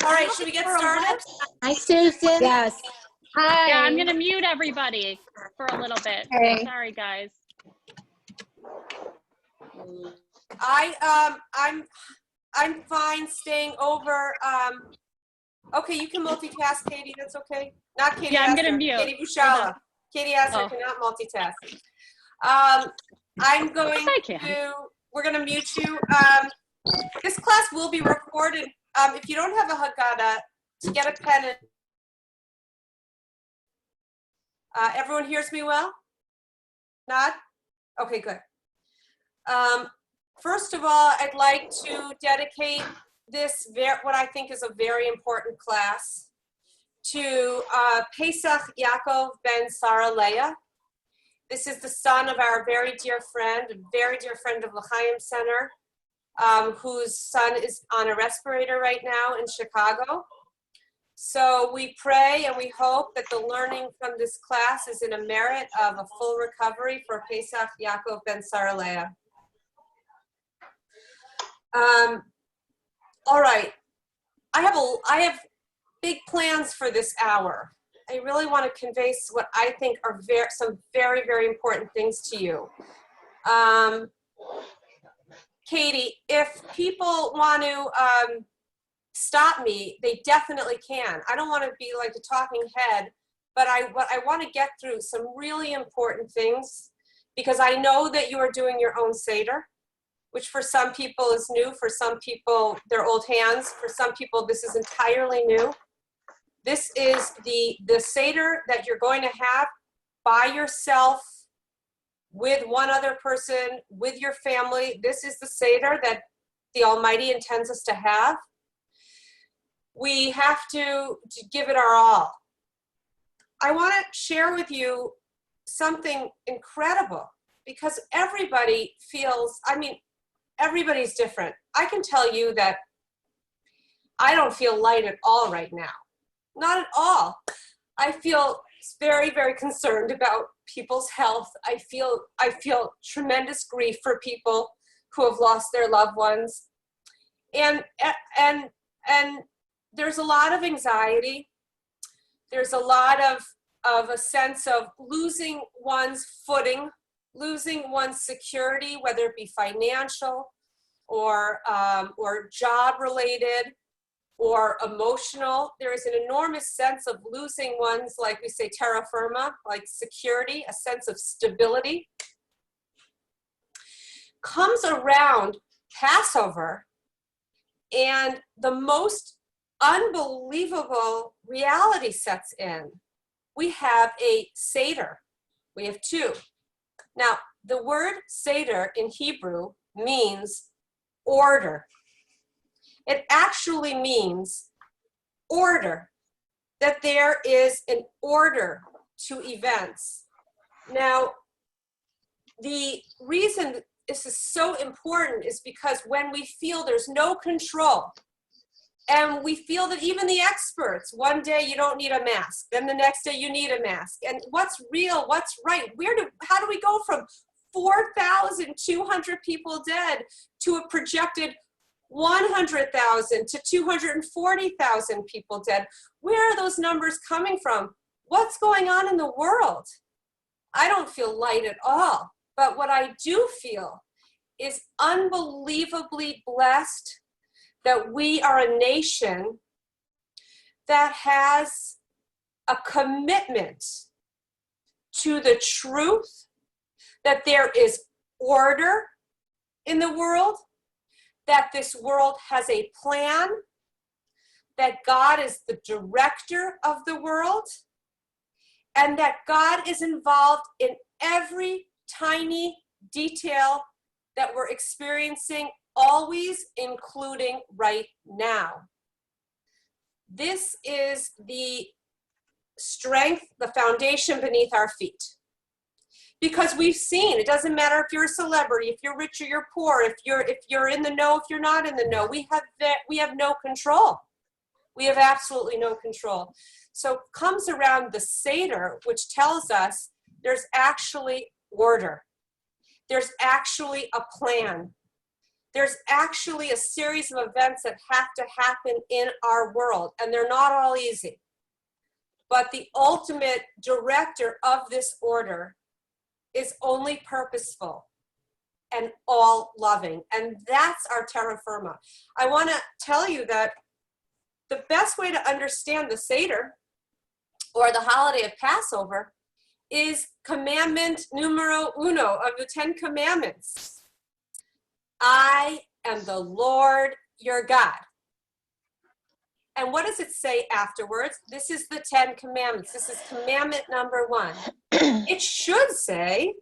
All right, should we get started? Hi, Susan. Yes. Hi. Yeah, I'm gonna mute everybody for a little bit. Okay. Sorry, guys. I'm fine staying over. Okay, you can multitask, Katie. That's okay. Not Katie. Yeah, I'm Asner, gonna mute. Katie Bushala. Katie Asner Oh. cannot multitask. I'm going I can. to. We're going to mute you. This class will be recorded. If you don't have a Haggadah, to get a pen. And, everyone hears me well? Not? Okay, good. First of all, I'd like to dedicate this, what I think is a very important class, to Pesach Yaakov ben Sarah Leah. This is the son of our very dear friend of L'Chaim Center, whose son is on a respirator right now in Chicago. So we pray and we hope that the learning from this class is in a merit of a full recovery for Pesach Yaakov ben Sarah Leah. All right, I have big plans for this hour. I really want to convey what I think are some very, very important things to you. Katie, if people want to stop me, they definitely can. I don't want to be like a talking head, but I want to get through some really important things because I know that you are doing your own Seder, which for some people is new, for some people they're old hands, for some people this is entirely new. This is the Seder that you're going to have by yourself, with one other person, with your family. This is the Seder that the Almighty intends us to have. We have to give it our all. I want to share with you something incredible because everybody feels, everybody's different. I can tell you that I don't feel light at all right now. Not at all. I feel very, very concerned about people's health. I feel tremendous grief for people who have lost their loved ones. And there's a lot of anxiety. There's a lot of a sense of losing one's footing, losing one's security, whether it be financial or job related or emotional. There is an enormous sense of losing one's, like we say, terra firma, like security, a sense of stability. Comes around Passover, and the most unbelievable reality sets in. We have a Seder. We have two. Now, the word Seder in Hebrew means order. It actually means order, that there is an order to events. Now, the reason this is so important is because when we feel there's no control, and we feel that even the experts, one day you don't need a mask, then the next day you need a mask, and what's real, what's right, how do we go from 4,200 people dead to a projected 100,000 to 240,000 people dead? Where are those numbers coming from? What's going on in the world? I don't feel light at all. But what I do feel is unbelievably blessed that we are a nation that has a commitment to the truth, that there is order in the world, that this world has a plan, that God is the director of the world, and that God is involved in every tiny detail that we're experiencing, always, including right now. This is the strength, the foundation beneath our feet. Because we've seen, it doesn't matter if you're a celebrity, if you're rich or you're poor, if you're in the know, if you're not in the know, we have no control. We have absolutely no control. So comes around the Seder, which tells us there's actually order. There's actually a plan. there's actually a series of events that have to happen in our world, and they're not all easy. But the ultimate director of this order is only purposeful and all loving. And that's our terra firma. I want to tell you that the best way to understand the Seder, or the holiday of Passover, is commandment numero uno of the 10 Commandments. I am the Lord your God. And what does it say afterwards? This is the 10 Commandments. This is commandment number 1. It should say,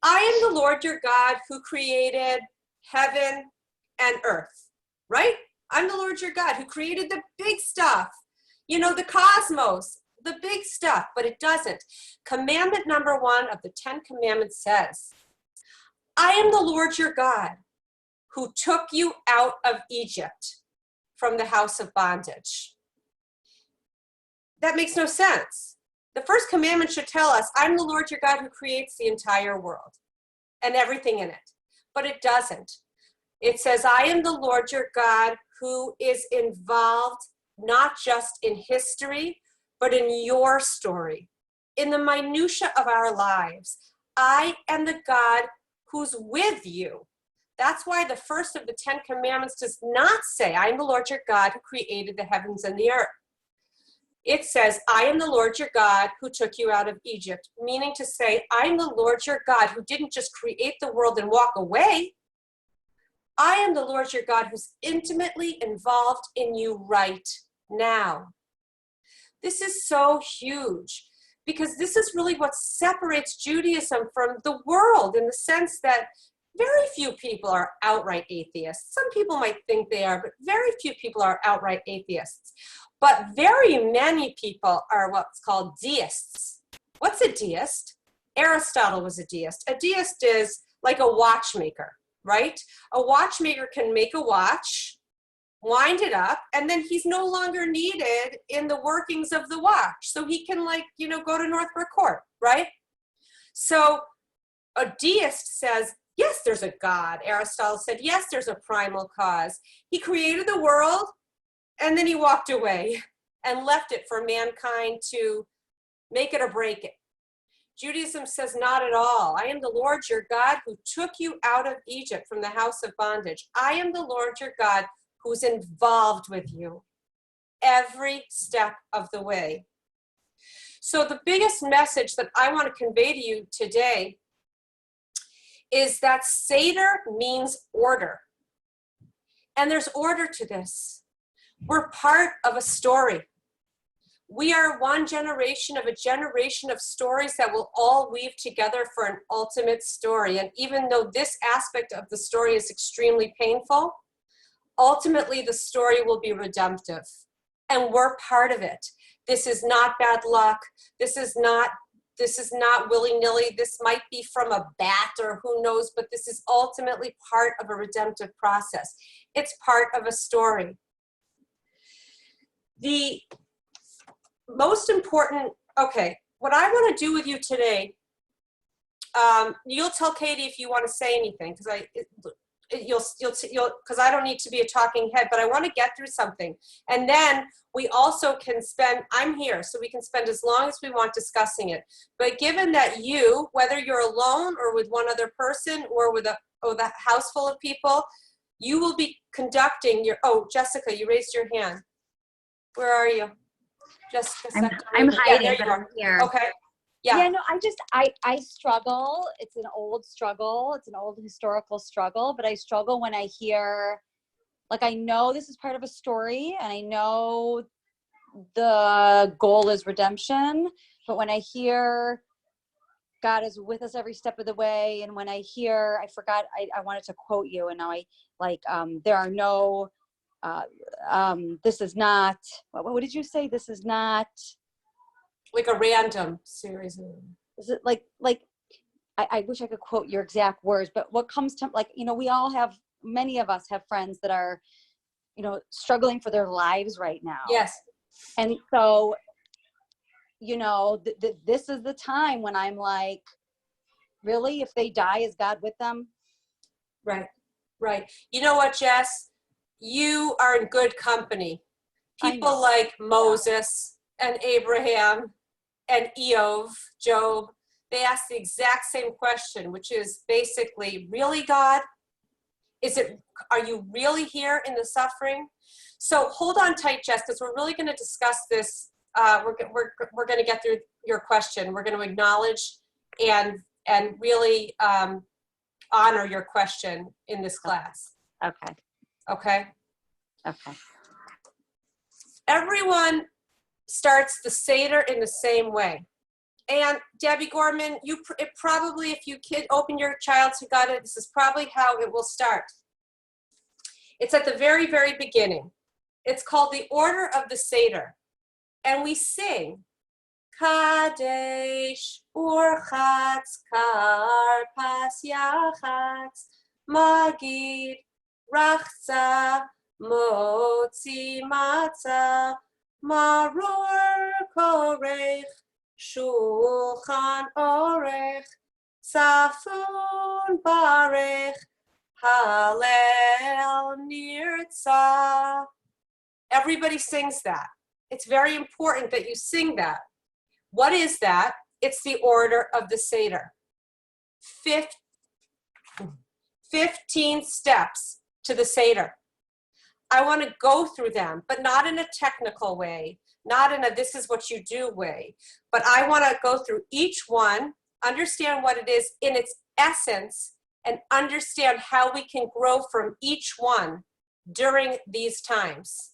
I am the Lord your God who created heaven and earth, right? I'm the Lord your God who created the big stuff, you know, the cosmos, the big stuff, but it doesn't. Commandment number 1 of the 10 Commandments says, I am the Lord your God who took you out of Egypt from the house of bondage. That makes no sense. The first commandment should tell us, I'm the Lord your God who creates the entire world and everything in it. But it doesn't. It says, I am the Lord your God who is involved not just in history, but in your story, in the minutia of our lives. I am the God who's with you. That's why the first of the 10 Commandments does not say, I am the Lord your God who created the heavens and the earth. It says, I am the Lord your God who took you out of Egypt, meaning to say, I am the Lord your God who didn't just create the world and walk away. I am the Lord your God who's intimately involved in you right now. This is so huge, because this is really what separates Judaism from the world, in the sense that very few people are outright atheists. Some people might think they are, but very few people are outright atheists. But very many people are what's called deists. What's a deist? Aristotle was a deist. A deist is like a watchmaker, right? A watchmaker can make a watch, wind it up, and then he's no longer needed in the workings of the watch. So he can, like, you know, go to Northbrook Court, right? So a deist says, yes, there's a God. Aristotle said, yes, there's a primal cause. He created the world, and then he walked away and left it for mankind to make it or break it. Judaism says not at all. I am the Lord your God who took you out of Egypt from the house of bondage. I am the Lord your God who's involved with you every step of the way. So the biggest message that I want to convey to you today is that Seder means order. And there's order to this. We're part of a story. We are one generation of a generation of stories that will all weave together for an ultimate story. And even though this aspect of the story is extremely painful, ultimately the story will be redemptive. And we're part of it. This is not bad luck. This is not willy-nilly. This might be from a bat or who knows, but this is ultimately part of a redemptive process. It's part of a story. The most important, okay, what I want to do with you today, you'll tell Katie if you want to say anything, because because I don't need to be a talking head, but I want to get through something. And then we also can spend, I'm here, so we can spend as long as we want discussing it. But given that you, whether you're alone or with one other person or with a house full of people, you will be conducting your, oh, Jessica, you raised your hand. Where are you? Jessica. I'm hiding, there but you I'm are. here. Okay. Yeah. Yeah, no, I struggle. It's an old struggle. It's an old historical struggle, but I struggle when I hear, like, I know this is part of a story and I know the goal is redemption, but when I hear God is with us every step of the way, and when I hear, I wanted to quote you, and now there are no, this is not, what did you say? This is not Like a random series. Is it like I wish I could quote your exact words, but what comes to, like, you know, many of us have friends that are, you know, struggling for their lives right now. Yes. And so, you know, this is the time when I'm like, really, if they die, is God with them? Right. Right. You know what, Jess? You are in good company. I People know. like Moses and Abraham and Job, they ask the exact same question, which is basically, really, God? Are you really here in the suffering? So hold on tight, Jess, because we're really going to discuss this. We're going to get through your question. We're going to acknowledge and really honor your question in this class. Okay. Okay? Okay. Everyone starts the Seder in the same way. And Debbie Gorman, it probably, if you open your child's Haggadah, this is probably how it will start. It's at the very, very beginning. It's called the Order of the Seder. And we sing, Kadesh Urchatz Karpas Yachatz Magid Rachza Motzi Matzah Maror Korech Shulchan Orech Safun Barech Hallel Nirtzah. Everybody sings that. It's very important that you sing that. What is that? It's the order of the Seder. 15 steps to the Seder. I want to go through them, but not in a technical way, not in a this is what you do way, but I want to go through each one, understand what it is in its essence, and understand how we can grow from each one during these times.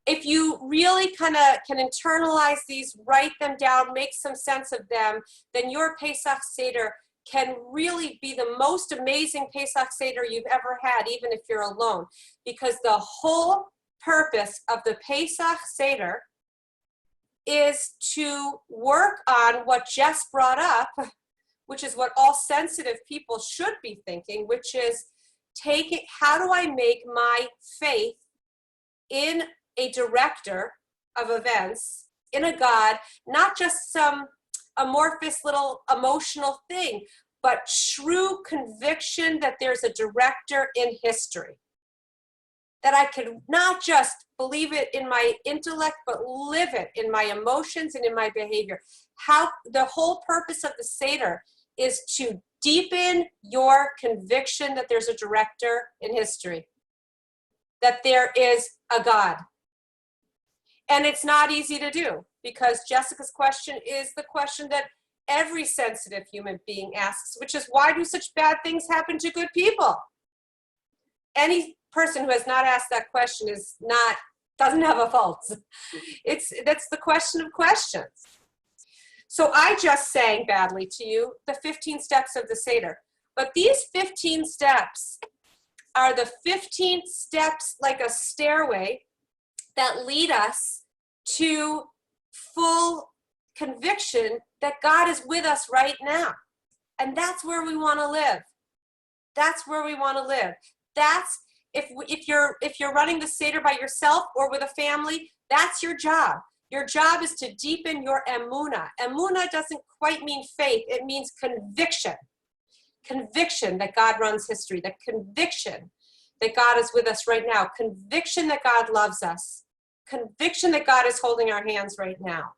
If you really kind of can internalize these, write them down, make some sense of them, then your Pesach Seder can really be the most amazing Pesach Seder you've ever had, even if you're alone. Because the whole purpose of the Pesach Seder is to work on what Jess brought up, which is what all sensitive people should be thinking, which is how do I make my faith in a director of events, in a God, not just some amorphous little emotional thing, but true conviction that there's a director in history. That I could not just believe it in my intellect, but live it in my emotions and in my behavior. How the whole purpose of the Seder is to deepen your conviction that there's a director in history, that there is a God. And it's not easy to do, because Jessica's question is the question that every sensitive human being asks, which is, why do such bad things happen to good people? Any person who has not asked that question doesn't have a pulse. That's the question of questions. So I just sang badly to you the 15 steps of the Seder. But these 15 steps are the 15 steps, like a stairway, that lead us to full conviction that God is with us right now. And that's where we want to live. That's where we want to live. That's, if you're running the Seder by yourself or with a family, that's your job. Your job is to deepen your emunah. Emunah doesn't quite mean faith. It means conviction. Conviction that God runs history. The conviction that God is with us right now. Conviction that God loves us. Conviction that God is holding our hands right now.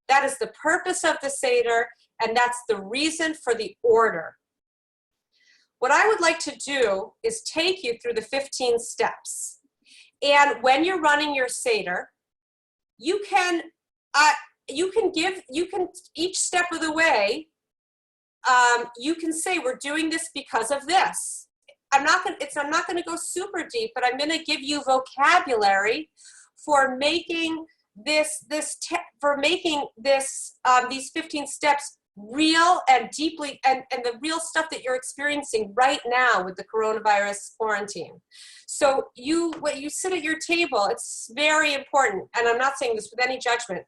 That is the purpose of the Seder, and that's the reason for the order. What I would like to do is take you through the 15 steps. And when you're running your Seder, you can each step of the way, you can say, we're doing this because of this. I'm not going to go super deep, but I'm going to give you vocabulary for making these 15 steps real and deeply, and the real stuff that you're experiencing right now with the coronavirus quarantine. So when you sit at your table, it's very important, and I'm not saying this with any judgment.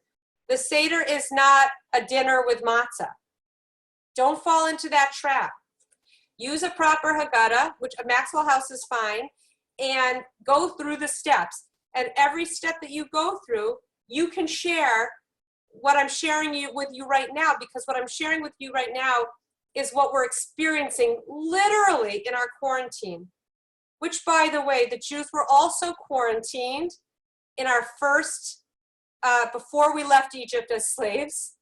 The Seder is not a dinner with matzah. Don't fall into that trap. Use a proper Haggadah, which a Maxwell House is fine, and go through the steps. And every step that you go through, you can share what I'm sharing with you right now, because what I'm sharing with you right now is what we're experiencing literally in our quarantine which, by the way, the Jews were also quarantined in our first, before we left Egypt as slaves.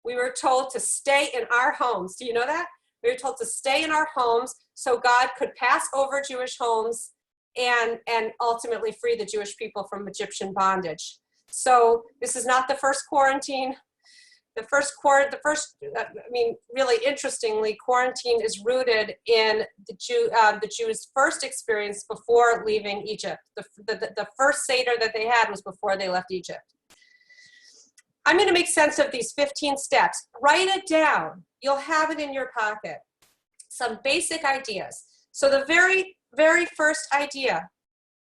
We were told to stay in our homes. Do you know that? We were told to stay in our homes so God could pass over Jewish homes and ultimately free the Jewish people from Egyptian bondage. So this is not the first quarantine. Really interestingly, quarantine is rooted in the Jews' first experience before leaving Egypt. The first Seder that they had was before they left Egypt. I'm going to make sense of these 15 steps. Write it down. You'll have it in your pocket. Some basic ideas. So the very, very first idea,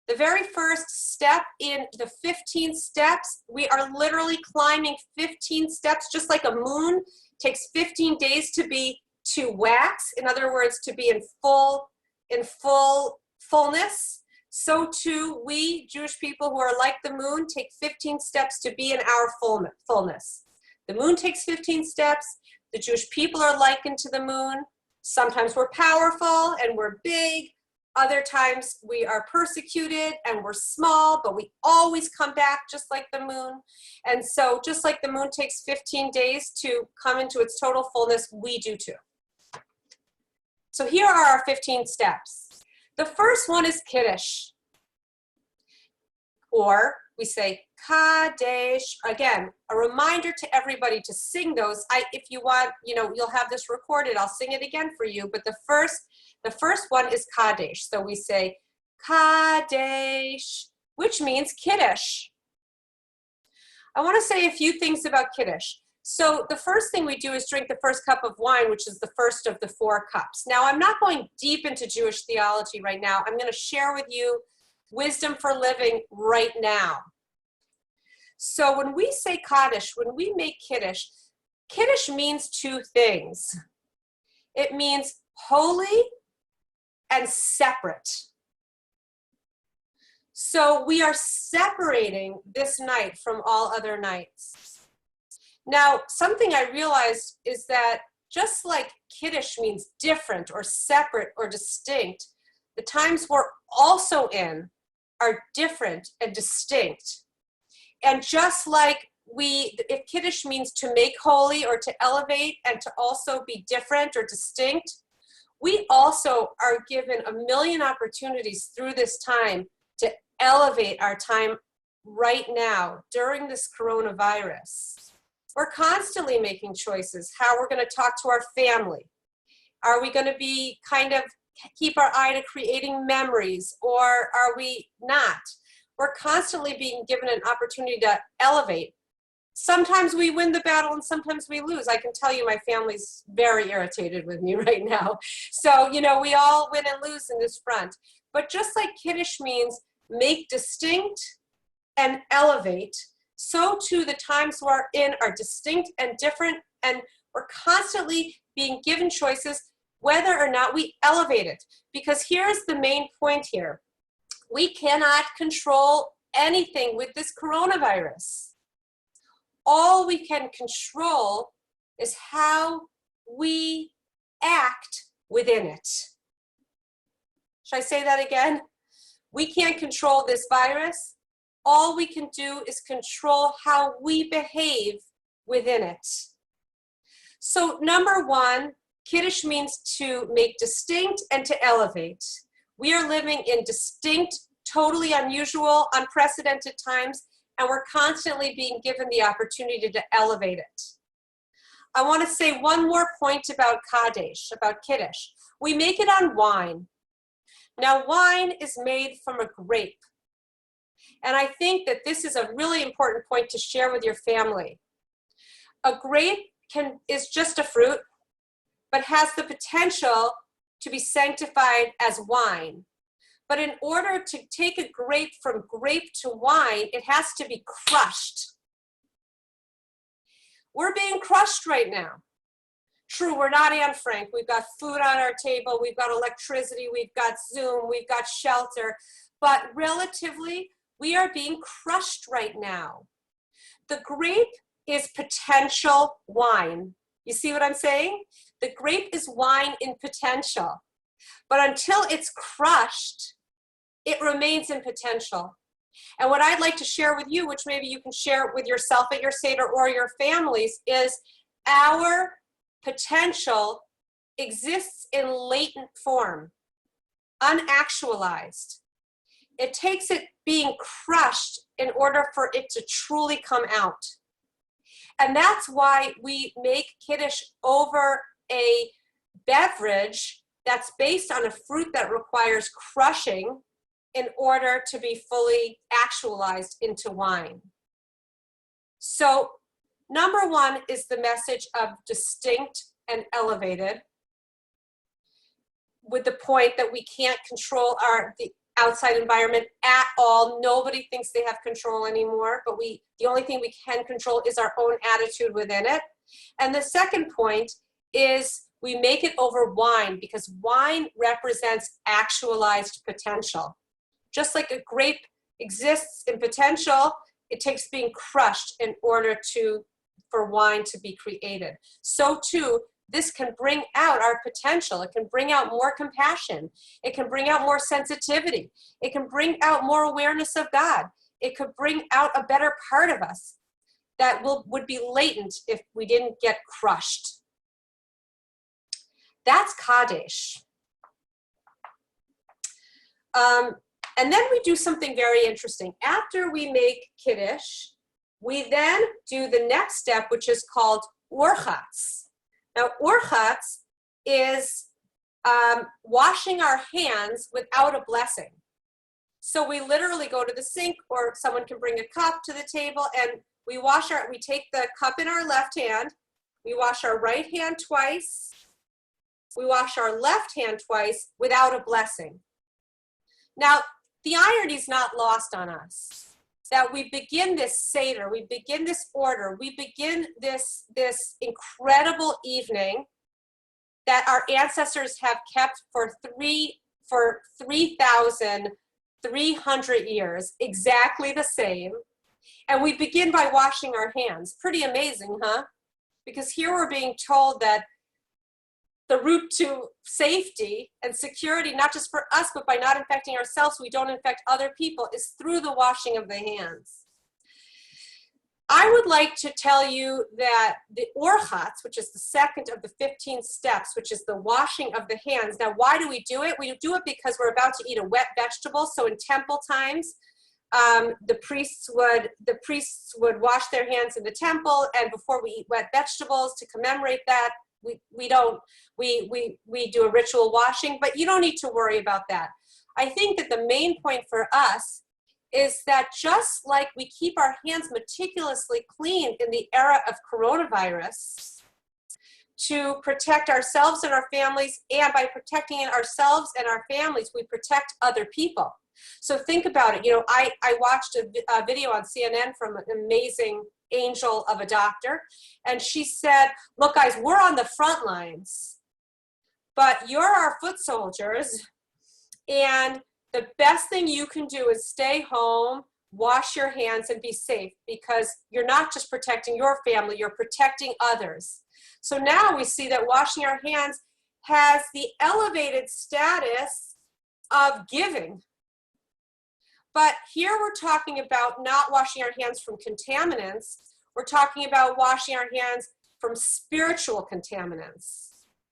the very first step in the 15 steps, we are literally climbing 15 steps, just like a moon takes 15 days to wax. In other words, to be in fullness. So too, we Jewish people who are like the moon take 15 steps to be in our fullness. The moon takes 15 steps. The Jewish people are likened to the moon. Sometimes we're powerful and we're big. Other times we are persecuted and we're small, but we always come back just like the moon. And so just like the moon takes 15 days to come into its total fullness, we do too. So here are our 15 steps. The first one is Kiddush, or we say Kadesh. Again, a reminder to everybody to sing those. If you want, you'll have this recorded. I'll sing it again for you. But the first one is Kadesh. So we say Kadesh, which means Kiddush. I want to say a few things about Kiddush. So the first thing we do is drink the first cup of wine, which is the first of the 4 cups. Now, I'm not going deep into Jewish theology right now. I'm going to share with you wisdom for living right now. So when we say Kaddish, when we make Kiddush, Kiddush means 2 things. It means holy and separate. So we are separating this night from all other nights. Now, something I realized is that just like Kiddush means different or separate or distinct, the times we're also in are different and distinct. And just like if Kiddush means to make holy or to elevate and to also be different or distinct, we also are given a million opportunities through this time to elevate our time right now during this coronavirus. We're constantly making choices, how we're going to talk to our family. Are we going to be keep our eye to creating memories, or are we not? We're constantly being given an opportunity to elevate. Sometimes we win the battle and sometimes we lose. I can tell you my family's very irritated with me right now. So, we all win and lose in this front. But just like Kiddush means make distinct and elevate, so too the times we're in are distinct and different, and we're constantly being given choices whether or not we elevate it. Because here's the main point here. We cannot control anything with this coronavirus. All we can control is how we act within it. Should I say that again? We can't control this virus. All we can do is control how we behave within it. So number 1, Kiddush means to make distinct and to elevate. We are living in distinct, totally unusual, unprecedented times, and we're constantly being given the opportunity to elevate it. I want to say one more point about Kadesh, about Kiddush. We make it on wine. Now, wine is made from a grape. And I think that this is a really important point to share with your family. A grape is just a fruit, but has the potential to be sanctified as wine. But in order to take a grape from grape to wine, it has to be crushed. We're being crushed right now. True, we're not Anne Frank. We've got food on our table, we've got electricity, we've got Zoom, we've got shelter. But relatively, we are being crushed right now. The grape is potential wine. You see what I'm saying? The grape is wine in potential. But until it's crushed, it remains in potential. And what I'd like to share with you, which maybe you can share with yourself at your Seder or your families, is our potential exists in latent form, unactualized. It takes it being crushed in order for it to truly come out. And that's why we make Kiddush over a beverage that's based on a fruit that requires crushing in order to be fully actualized into wine. So number one is the message of distinct and elevated, with the point that we can't control the outside environment at all. Nobody thinks they have control anymore, but the only thing we can control is our own attitude within it. And the second point is we make it over wine, because wine represents actualized potential. Just like a grape exists in potential, it takes being crushed in order for wine to be created. So too, this can bring out our potential. It can bring out more compassion. It can bring out more sensitivity. It can bring out more awareness of God. It could bring out a better part of us that would be latent if we didn't get crushed. That's Kaddish. And then we do something very interesting. After we make Kiddush, we then do the next step, which is called Urchatz. Now, Urchatz is washing our hands without a blessing. So we literally go to the sink, or someone can bring a cup to the table, and we take the cup in our left hand, we wash our right hand twice, we wash our left hand twice without a blessing. Now, the irony is not lost on us, that we begin this Seder, we begin this order, we begin this incredible evening that our ancestors have kept for 3,300 years, exactly the same. And we begin by washing our hands. Pretty amazing, huh? Because here we're being told that the route to safety and security, not just for us, but by not infecting ourselves so we don't infect other people, is through the washing of the hands. I would like to tell you that the Urchatz, which is the second of the 15 steps, which is the washing of the hands. Now, why do we do it? We do it because we're about to eat a wet vegetable. So in temple times, the priests would wash their hands in the temple, and before we eat wet vegetables, to commemorate that, we do a ritual washing, but you don't need to worry about that. I think that the main point for us is that just like we keep our hands meticulously clean in the era of coronavirus to protect ourselves and our families, and by protecting ourselves and our families, we protect other people. So think about it. You know, I watched a video on CNN from an amazing angel of a doctor, and she said, look guys, we're on the front lines, but you're our foot soldiers, and the best thing you can do is stay home, wash your hands, and be safe, because you're not just protecting your family, you're protecting others. So now we see that washing our hands has the elevated status of giving. But here we're talking about not washing our hands from contaminants. We're talking about washing our hands from spiritual contaminants,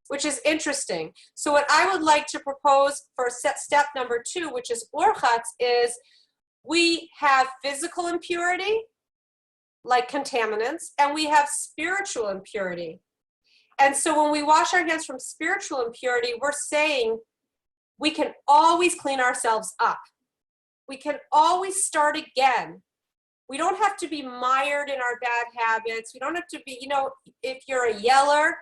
which is interesting. So what I would like to propose for step number 2, which is Urchatz, is we have physical impurity, like contaminants, and we have spiritual impurity. And so when we wash our hands from spiritual impurity, we're saying we can always clean ourselves up. We can always start again. We don't have to be mired in our bad habits. We don't have to be, you know, if you're a yeller,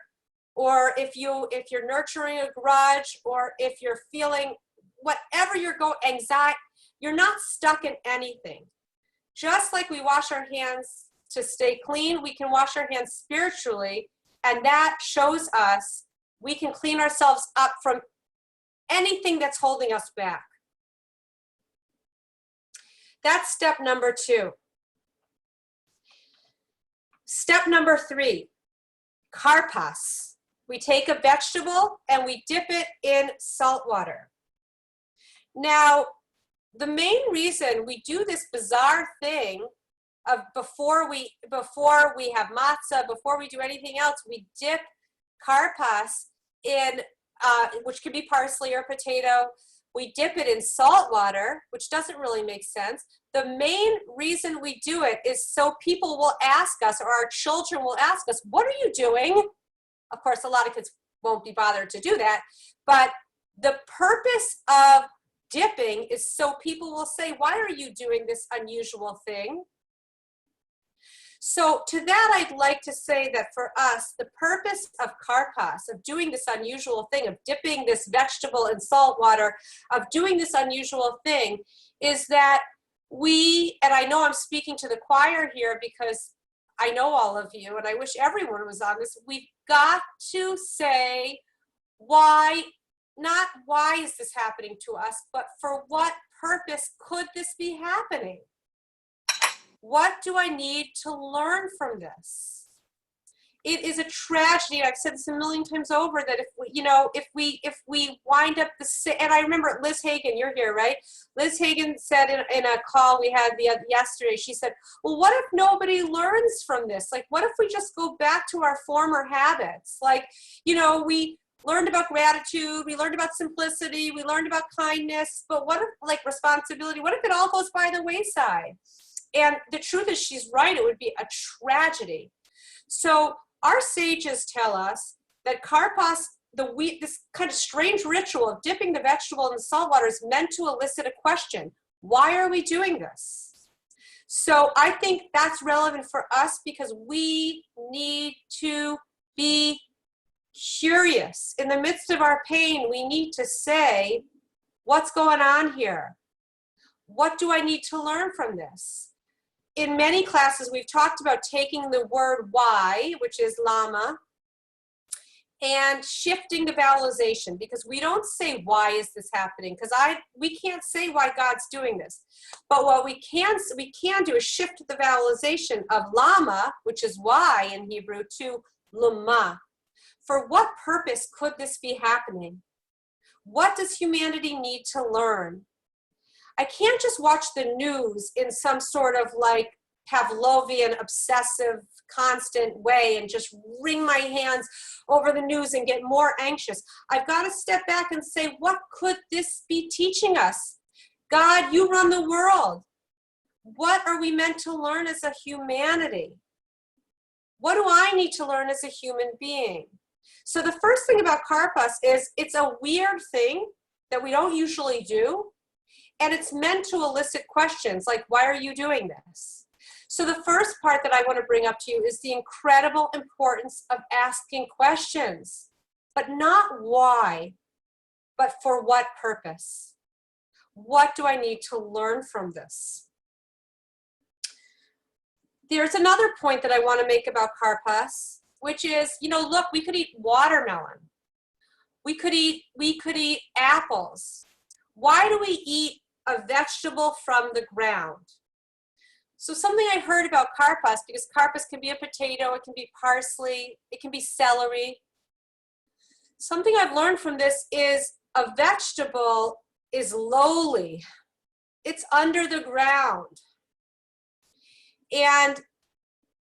or if you're nurturing a grudge, or if you're feeling whatever anxiety, you're not stuck in anything. Just like we wash our hands to stay clean, we can wash our hands spiritually, and that shows us we can clean ourselves up from anything that's holding us back. That's step number 2. Step number 3, karpas. We take a vegetable and we dip it in salt water. Now, the main reason we do this bizarre thing of before we have matzah, before we do anything else, we dip karpas in, which could be parsley or potato. We dip it in salt water, which doesn't really make sense. The main reason we do it is so people will ask us, or our children will ask us, what are you doing? Of course, a lot of kids won't be bothered to do that, but the purpose of dipping is so people will say, why are you doing this unusual thing? So to that, I'd like to say that for us, the purpose of karpas, of doing this unusual thing, of dipping this vegetable in salt water, of doing this unusual thing, is that we, and I know I'm speaking to the choir here because I know all of you, and I wish everyone was on this, we've got to say why, not why is this happening to us, but for what purpose could this be happening? What do I need to learn from this? It is a tragedy. I've said this a million times over that if we, if we wind up and I remember Liz Hagen, you're here, right? Liz Hagen said in a call we had yesterday, she said, well, what if nobody learns from this? Like, what if we just go back to our former habits? Like, we learned about gratitude, we learned about simplicity, we learned about kindness, but what if, like, responsibility, what if it all goes by the wayside? And the truth is, she's right, it would be a tragedy. So our sages tell us that karpas, this kind of strange ritual of dipping the vegetable in the salt water is meant to elicit a question. Why are we doing this? So I think that's relevant for us because we need to be curious. In the midst of our pain, we need to say, what's going on here? What do I need to learn from this? In many classes, we've talked about taking the word why, which is lama, and shifting the vowelization, because we don't say, why is this happening? Because we can't say why God's doing this. But what we can do is shift the vowelization of lama, which is why in Hebrew, to luma. For what purpose could this be happening? What does humanity need to learn? I can't just watch the news in some sort of like Pavlovian, obsessive, constant way and just wring my hands over the news and get more anxious. I've got to step back and say, what could this be teaching us? God, you run the world. What are we meant to learn as a humanity? What do I need to learn as a human being? So the first thing about karpas is it's a weird thing that we don't usually do. And it's meant to elicit questions like, why are you doing this? So the first part that I want to bring up to you is the incredible importance of asking questions, but not why, but for what purpose? What do I need to learn from this? There's another point that I want to make about karpas, which is, look, we could eat watermelon. We could eat apples. Why do we eat a vegetable from the ground? So something I heard about karpas, because karpas can be a potato, it can be parsley, it can be celery. Something I've learned from this is a vegetable is lowly. It's under the ground. And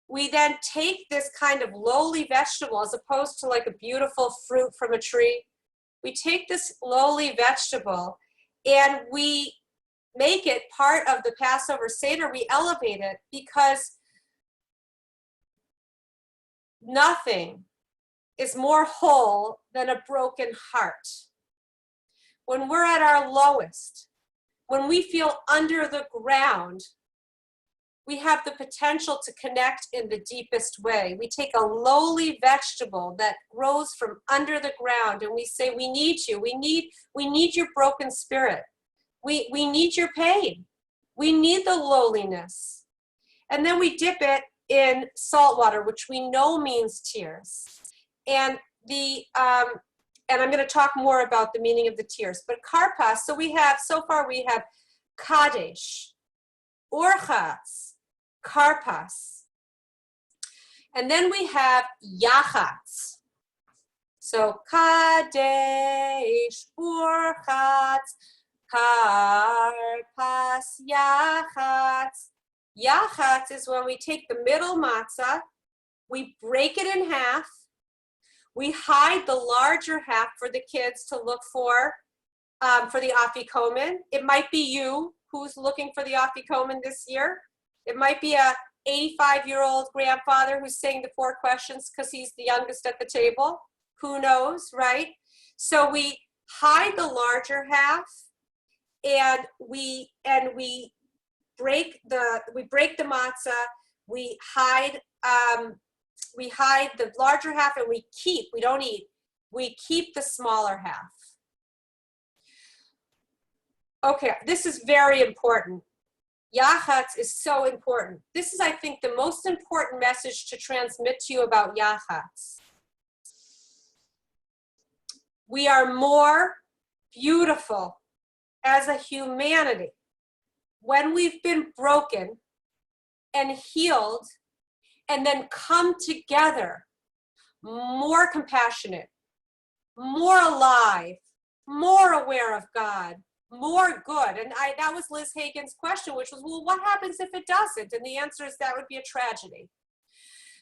we then take this kind of lowly vegetable as opposed to like a beautiful fruit from a tree. We take this lowly vegetable and we make it part of the Passover Seder. We elevate it because nothing is more whole than a broken heart. When we're at our lowest, when we feel under the ground, we have the potential to connect in the deepest way. We take a lowly vegetable that grows from under the ground and we say, we need you. We need your broken spirit. We need your pain. We need the lowliness. And then we dip it in salt water, which we know means tears. And and I'm going to talk more about the meaning of the tears. But karpas, so far we have kadesh, orchatz, karpas. And then we have yachatz. So kadesh, orchatz, Karpas yachatz. Yachatz is when we take the middle matzah, we break it in half, we hide the larger half for the kids to look for the afikomen. It might be you who's looking for the afikomen this year. It might be a 85-year-old grandfather who's saying the 4 questions because he's the youngest at the table. Who knows, right? So we hide the larger half, and we break the matzah. We hide the larger half, and we don't eat. We keep the smaller half. Okay, this is very important. Yachatz is so important. This is, I think, the most important message to transmit to you about Yachatz. We are more beautiful as a humanity when we've been broken and healed and then come together more compassionate, more alive, more aware of God, more good. And that was Liz Hagen's question, which was, well, what happens if it doesn't? And the answer is that would be a tragedy.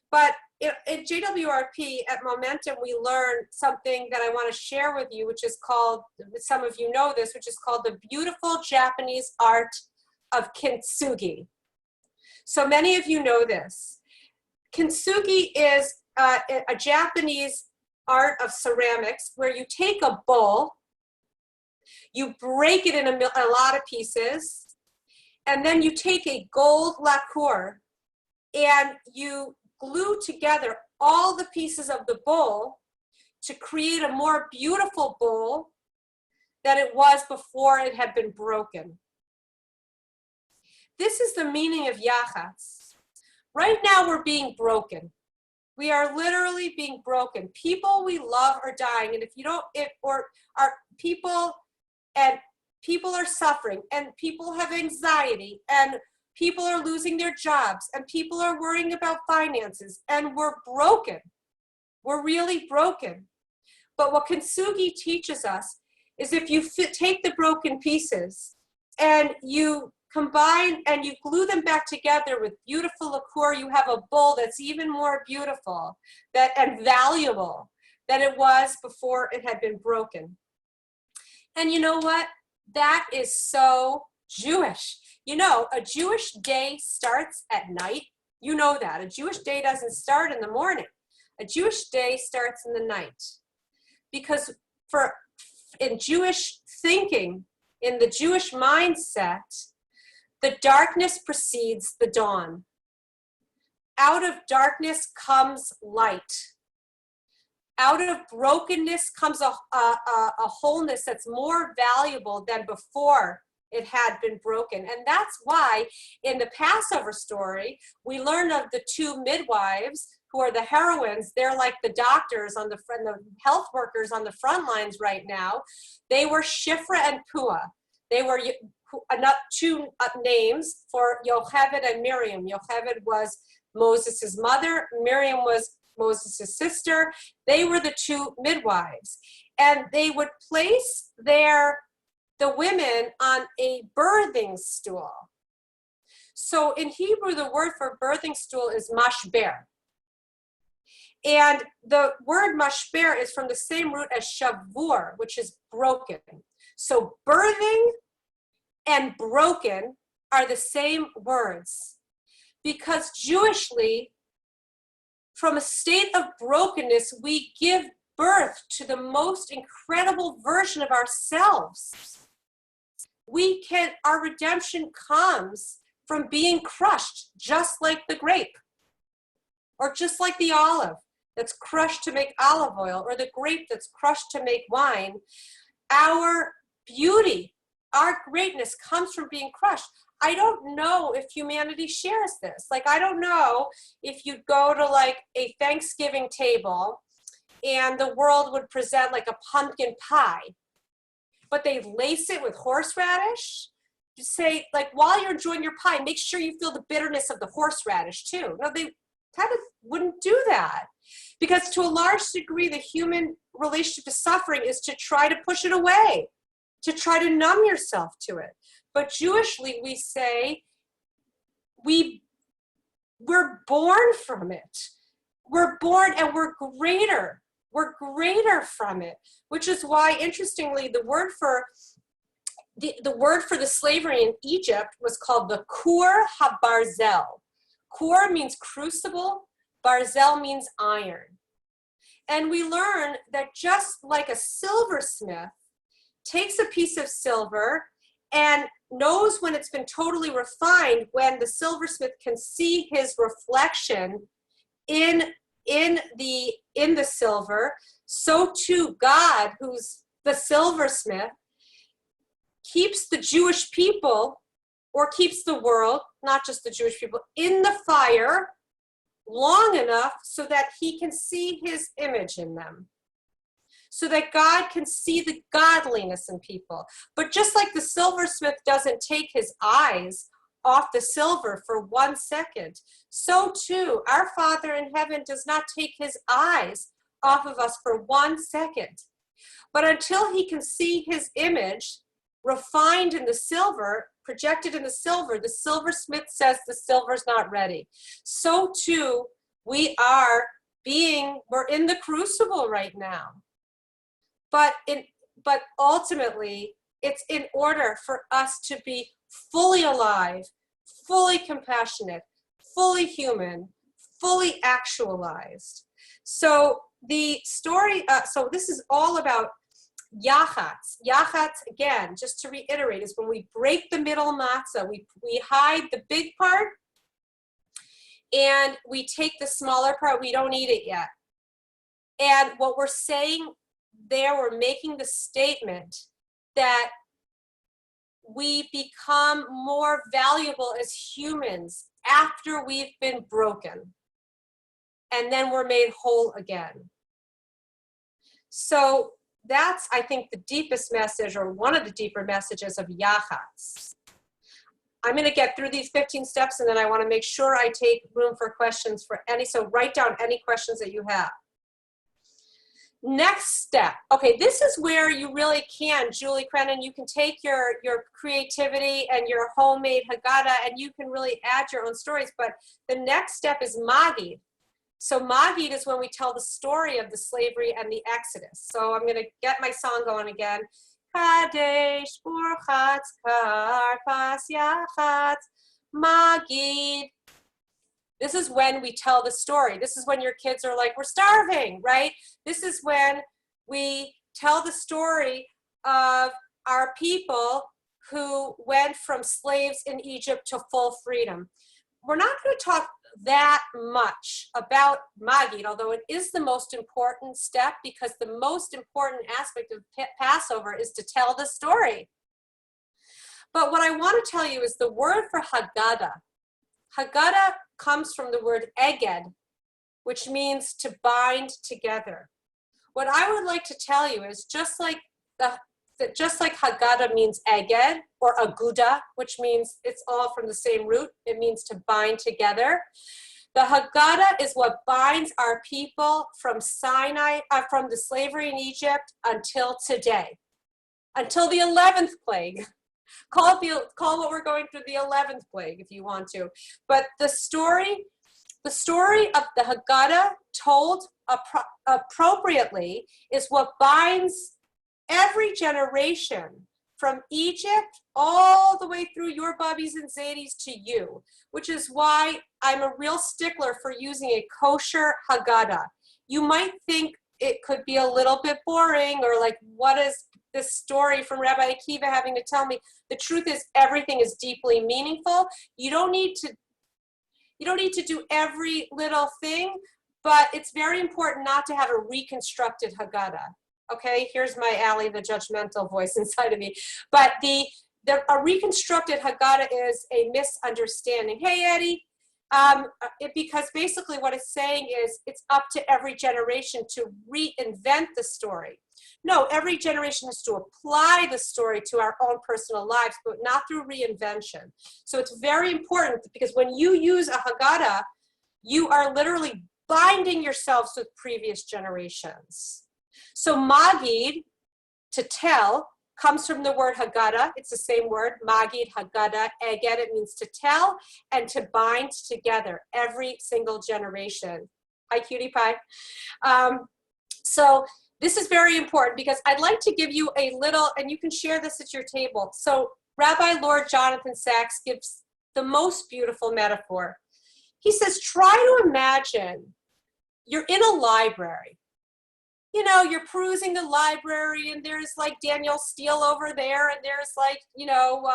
But at JWRP, at Momentum, we learned something that I want to share with you, which is called, some of you know this, which is called the beautiful Japanese art of kintsugi. So many of you know this. Kintsugi is a Japanese art of ceramics where you take a bowl, you break it in a lot of pieces, and then you take a gold lacquer and you glue together all the pieces of the bowl to create a more beautiful bowl than it was before it had been broken. This is the meaning of Yachatz. Right now we're being broken. We are literally being broken. People we love are dying, and people are suffering, and people have anxiety, and people are losing their jobs, and people are worrying about finances, and we're broken. We're really broken. But what Kintsugi teaches us is if you take the broken pieces and you combine and you glue them back together with beautiful liqueur, you have a bowl that's even more beautiful and valuable than it was before it had been broken. And you know what? That is so Jewish. You know, a Jewish day starts at night. You know that. A Jewish day doesn't start in the morning. A Jewish day starts in the night. Because in Jewish thinking, in the Jewish mindset, the darkness precedes the dawn. Out of darkness comes light. Out of brokenness comes a wholeness that's more valuable than before it had been broken. And that's why in the Passover story, we learn of the 2 midwives who are the heroines. They're like the doctors on the front, the health workers on the front lines right now. They were Shifra and Pua. They were 2 names for Yocheved and Miriam. Yocheved was Moses' mother. Miriam was Moses' sister. They were the 2 midwives. And they would place the women on a birthing stool. So in Hebrew, the word for birthing stool is mashber. And the word mashber is from the same root as shavur, which is broken. So birthing and broken are the same words. Because Jewishly, from a state of brokenness, we give birth to the most incredible version of ourselves. Our redemption comes from being crushed, just like the grape, or just like the olive that's crushed to make olive oil, or the grape that's crushed to make wine. Our beauty, our greatness comes from being crushed. I don't know if humanity shares this. Like, I don't know if you go to like a Thanksgiving table and the world would present like a pumpkin pie, but they lace it with horseradish. Just say, like, while you're enjoying your pie, make sure you feel the bitterness of the horseradish too. No, they kind of wouldn't do that, because to a large degree, the human relationship to suffering is to try to push it away. to try to numb yourself to it. But Jewishly, we say we're born from it. We're born and we're greater. We're greater from it, which is why, interestingly, the word for the slavery in Egypt was called the Kur HaBarzel. Kur means crucible, Barzel means iron. And we learn that just like a silversmith takes a piece of silver and knows when it's been totally refined, when the silversmith can see his reflection in the silver, so too God, who's the silversmith, keeps the Jewish people, or keeps the world, not just the Jewish people, in the fire long enough so that he can see his image in them, so that God can see the godliness in people. But just like the silversmith doesn't take his eyes off the silver for 1 second, so too our Father in heaven does not take his eyes off of us for 1 second. But until he can see his image refined in the silver, projected in the silversmith says the silver's not ready. So too, we're in the crucible right now. But ultimately, it's in order for us to be fully alive, fully compassionate, fully human, fully actualized. So the story, so this is all about yachatz. Yachatz, again, just to reiterate, is when we break the middle matzah, we hide the big part and we take the smaller part, we don't eat it yet. And what we're saying there, we're making the statement that we become more valuable as humans after we've been broken. And then we're made whole again. So that's, I think, the deepest message, or one of the deeper messages of Yachatz. I'm going to get through these 15 steps, and then I want to make sure I take room for questions for any, so write down any questions that you have. Next step. Okay, this is where you really can, Julie Crennan, you can take your creativity and your homemade Haggadah, and you can really add your own stories, but the next step is Magid. So Magid is when we tell the story of the slavery and the Exodus. So I'm going to get my song going again. Kadesh Burchatz Karpas Yachatz Magid. This is when we tell the story. This is when your kids are like, we're starving, right? This is when we tell the story of our people who went from slaves in Egypt to full freedom. We're not going to talk that much about Magid, although it is the most important step, because the most important aspect of Passover is to tell the story. But what I want to tell you is the word for Haggadah. Haggadah comes from the word eged, which means to bind together. What I would like to tell you is just like Haggadah means eged or aguda, which means it's all from the same root. It means to bind together. The Haggadah is what binds our people from Sinai, from the slavery in Egypt until today, until the 11th plague. Call what we're going through the 11th plague if you want to. But the story of the Haggadah told appropriately is what binds every generation from Egypt all the way through your bubbies and zadies to you, which is why I'm a real stickler for using a kosher Haggadah. You might think it could be a little bit boring, or like, what is this story from Rabbi Akiva having to tell me? The truth is, everything is deeply meaningful. You don't need to do every little thing, but it's very important not to have a reconstructed Haggadah. Okay, here's my Allie, the judgmental voice inside of me. But a reconstructed Haggadah is a misunderstanding. Hey, Eddie, because basically what it's saying is it's up to every generation to reinvent the story. No, every generation has to apply the story to our own personal lives, but not through reinvention. So it's very important, because when you use a Haggadah, you are literally binding yourselves with previous generations. So Magid, to tell, comes from the word Haggadah. It's the same word, Magid, Haggadah, Eged. It means to tell and to bind together every single generation. Hi, cutie pie. So this is very important because I'd like to give you a little, and you can share this at your table. So Rabbi Lord Jonathan Sacks gives the most beautiful metaphor. He says, try to imagine you're in a library. You know, you're perusing the library and there's like Daniel Steele over there and there's like, you know,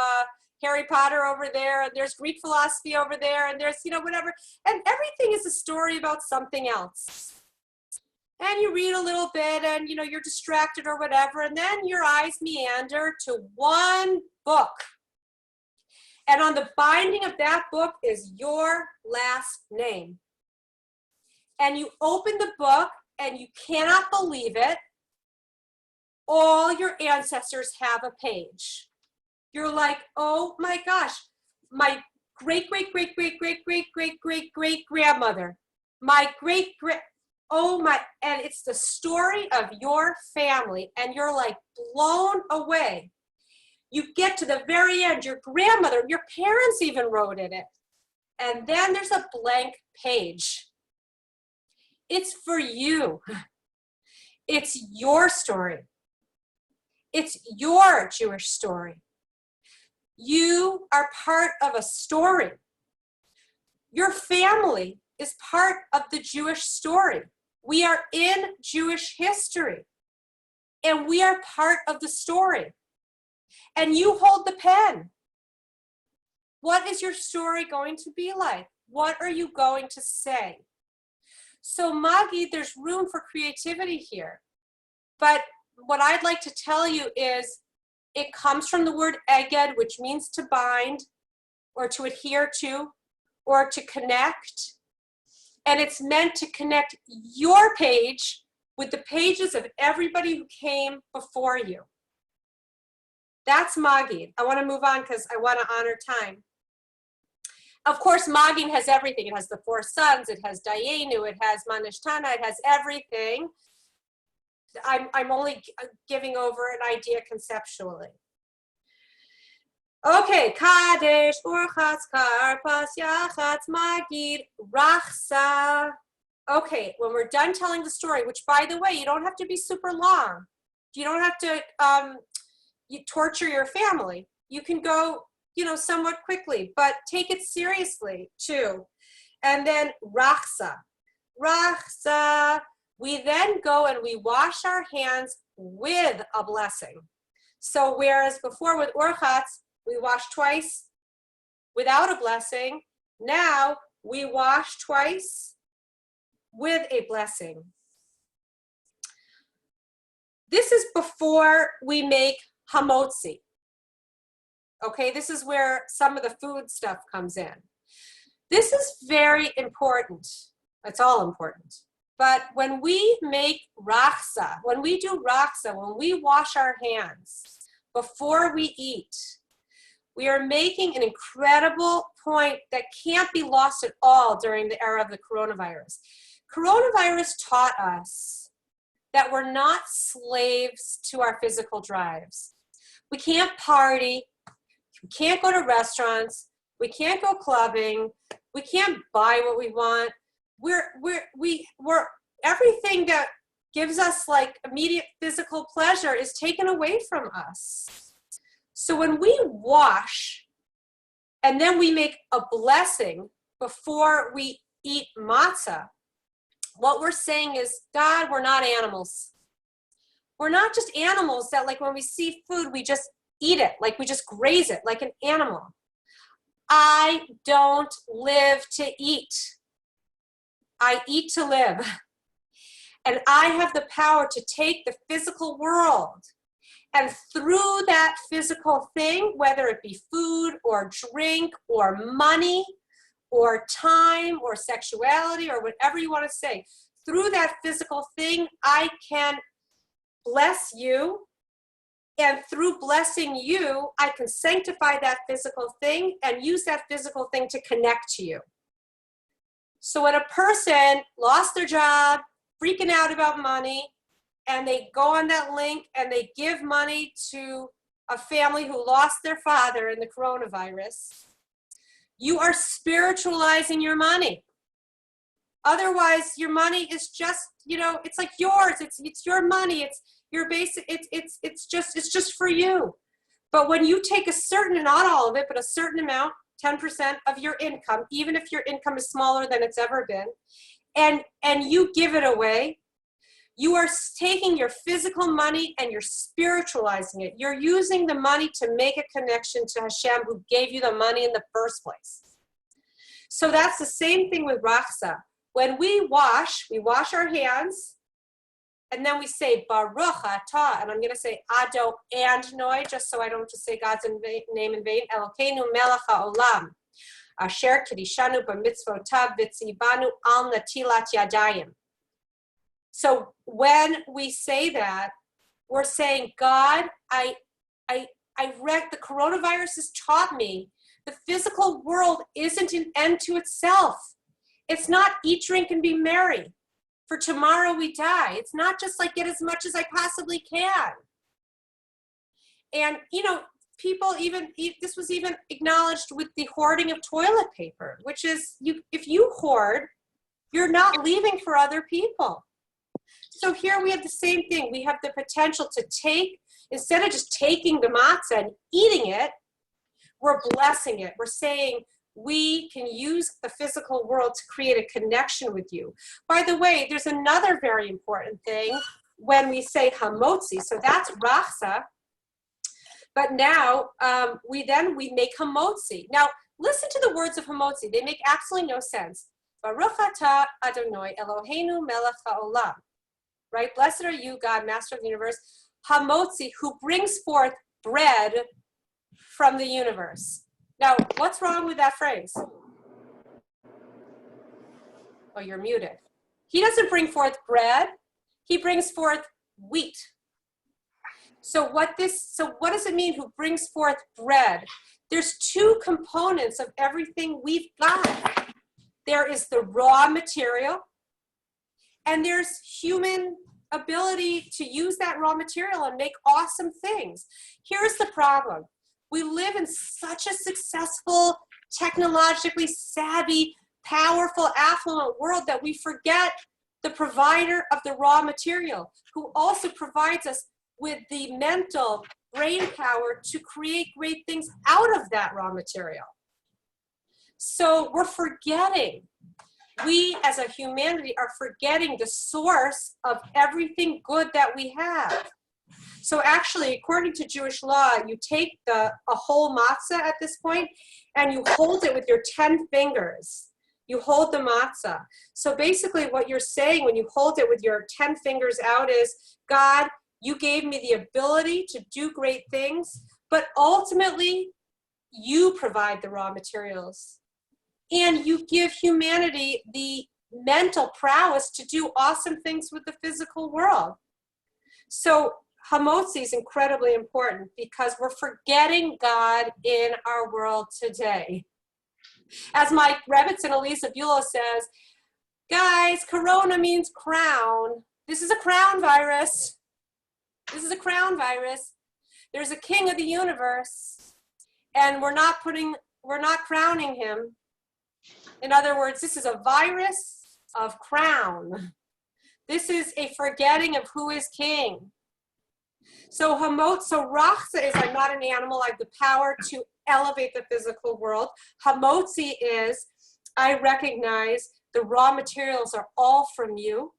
Harry Potter over there and there's Greek philosophy over there and there's, you know, whatever. And everything is a story about something else. And you read a little bit and, you know, you're distracted or whatever. And then your eyes meander to one book. And on the binding of that book is your last name. And you open the book and you cannot believe it. All your ancestors have a page. You're like, oh my gosh, my great-great-great-great-great-great-great-great-grandmother, my great-great, oh my, and it's the story of your family, and you're like blown away. You get to the very end, your grandmother, your parents even wrote in it, and then there's a blank page. It's for you. It's your story. It's your Jewish story. You are part of a story. Your family is part of the Jewish story. We are in Jewish history, and we are part of the story. And you hold the pen. What is your story going to be like? What are you going to say? So Magid, there's room for creativity here. But what I'd like to tell you is it comes from the word eged, which means to bind or to adhere to or to connect. And it's meant to connect your page with the pages of everybody who came before you. That's Magid. I want to move on because I want to honor time. Of course, Magid has everything. It has the 4 sons, it has Dayenu, it has Manishtana, it has everything. I'm only giving over an idea conceptually. Okay, Kadesh, Urchatz, Karpas, Yachatz, Magid, Rachsa. Okay, when we're done telling the story, which by the way, you don't have to be super long. You don't have to you torture your family. You can go, you know, somewhat quickly, but take it seriously too. And then Rachsa. Rachsa. We then go and we wash our hands with a blessing. So whereas before with Urchatz, we wash twice without a blessing, now we wash twice with a blessing. This is before we make hamotzi. Okay, this is where some of the food stuff comes in. This is very important. It's all important. But when we make rachsa, when we do rachsa, when we wash our hands before we eat, we are making an incredible point that can't be lost at all during the era of the coronavirus. Coronavirus taught us that we're not slaves to our physical drives. We can't party, we can't go to restaurants, we can't go clubbing, we can't buy what we want. We're everything that gives us like immediate physical pleasure is taken away from us. So when we wash and then we make a blessing before we eat matzah, what we're saying is, God, we're not animals. We're not just animals that like when we see food, we just eat it, like we just graze it like an animal. I don't live to eat. I eat to live. And I have the power to take the physical world and through that physical thing, whether it be food or drink or money or time or sexuality or whatever you want to say, through that physical thing, I can bless you. And through blessing you, I can sanctify that physical thing and use that physical thing to connect to you. So when a person lost their job, freaking out about money, and they go on that link and they give money to a family who lost their father in the coronavirus, you are spiritualizing your money. Otherwise, your money is just, it's like yours. It's your money. It's your basic. It's just for you. But when you take a certain, not all of it, but a certain amount, 10% of your income, even if your income is smaller than it's ever been, and you give it away, you are taking your physical money and you're spiritualizing it. You're using the money to make a connection to Hashem, who gave you the money in the first place. So that's the same thing with Rachsa. When we wash our hands, and then we say Baruch Atah, and I'm going to say Ado and Noi, just so I don't just say God's name in vain. Elokeinu melech haolam, asher kidishanu b'mitzvotav v'tzivanu al natilat yadayim. So when we say that, we're saying, God, the coronavirus has taught me the physical world isn't an end to itself. It's not eat, drink, and be merry. For tomorrow we die. It's not just like get as much as I possibly can. And, people this was even acknowledged with the hoarding of toilet paper, which is, if you hoard, you're not leaving for other people. So here we have the same thing. We have the potential to take, instead of just taking the matzah and eating it, we're blessing it. We're saying, we can use the physical world to create a connection with you. By the way, there's another very important thing when we say hamotzi. So that's rachsa. But now we make hamotzi. Now, listen to the words of hamotzi. They make absolutely no sense. Baruch atah Adonai Eloheinu melech haolam. Right? Blessed are you, God, Master of the universe. Hamotzi, who brings forth bread from the universe. Now, what's wrong with that phrase? Oh, you're muted. He doesn't bring forth bread. He brings forth wheat. So what does it mean, who brings forth bread? There's two components of everything we've got. There is the raw material, and there's human ability to use that raw material and make awesome things. Here's the problem. We live in such a successful, technologically savvy, powerful, affluent world that we forget the provider of the raw material, who also provides us with the mental brain power to create great things out of that raw material. So we're forgetting. We as a humanity are forgetting the source of everything good that we have. So actually, according to Jewish law, you take a whole matzah at this point, and you hold it with your 10 fingers. You hold the matzah. So basically what you're saying when you hold it with your 10 fingers out is, God, you gave me the ability to do great things, but ultimately you provide the raw materials. And you give humanity the mental prowess to do awesome things with the physical world. So hamotzi is incredibly important because we're forgetting God in our world today. As my Rebbetzin Elisa Bulow says, guys, corona means crown. This is a crown virus. This is a crown virus. There's a king of the universe, and we're not crowning him. In other words, this is a virus of crown. This is a forgetting of who is king. So rachsa is, I'm not an animal, I have the power to elevate the physical world. Hamotzi is, I recognize the raw materials are all from you,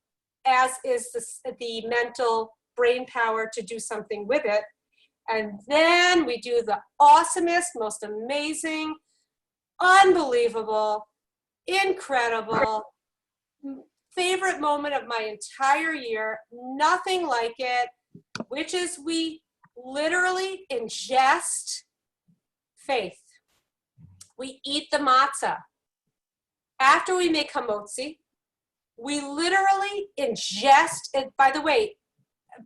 as is the mental brain power to do something with it. And then we do the awesomest, most amazing, unbelievable, incredible, favorite moment of my entire year, nothing like it, which is we literally ingest faith. We eat the matzah. After we make hamotzi, we literally ingest it. By the way,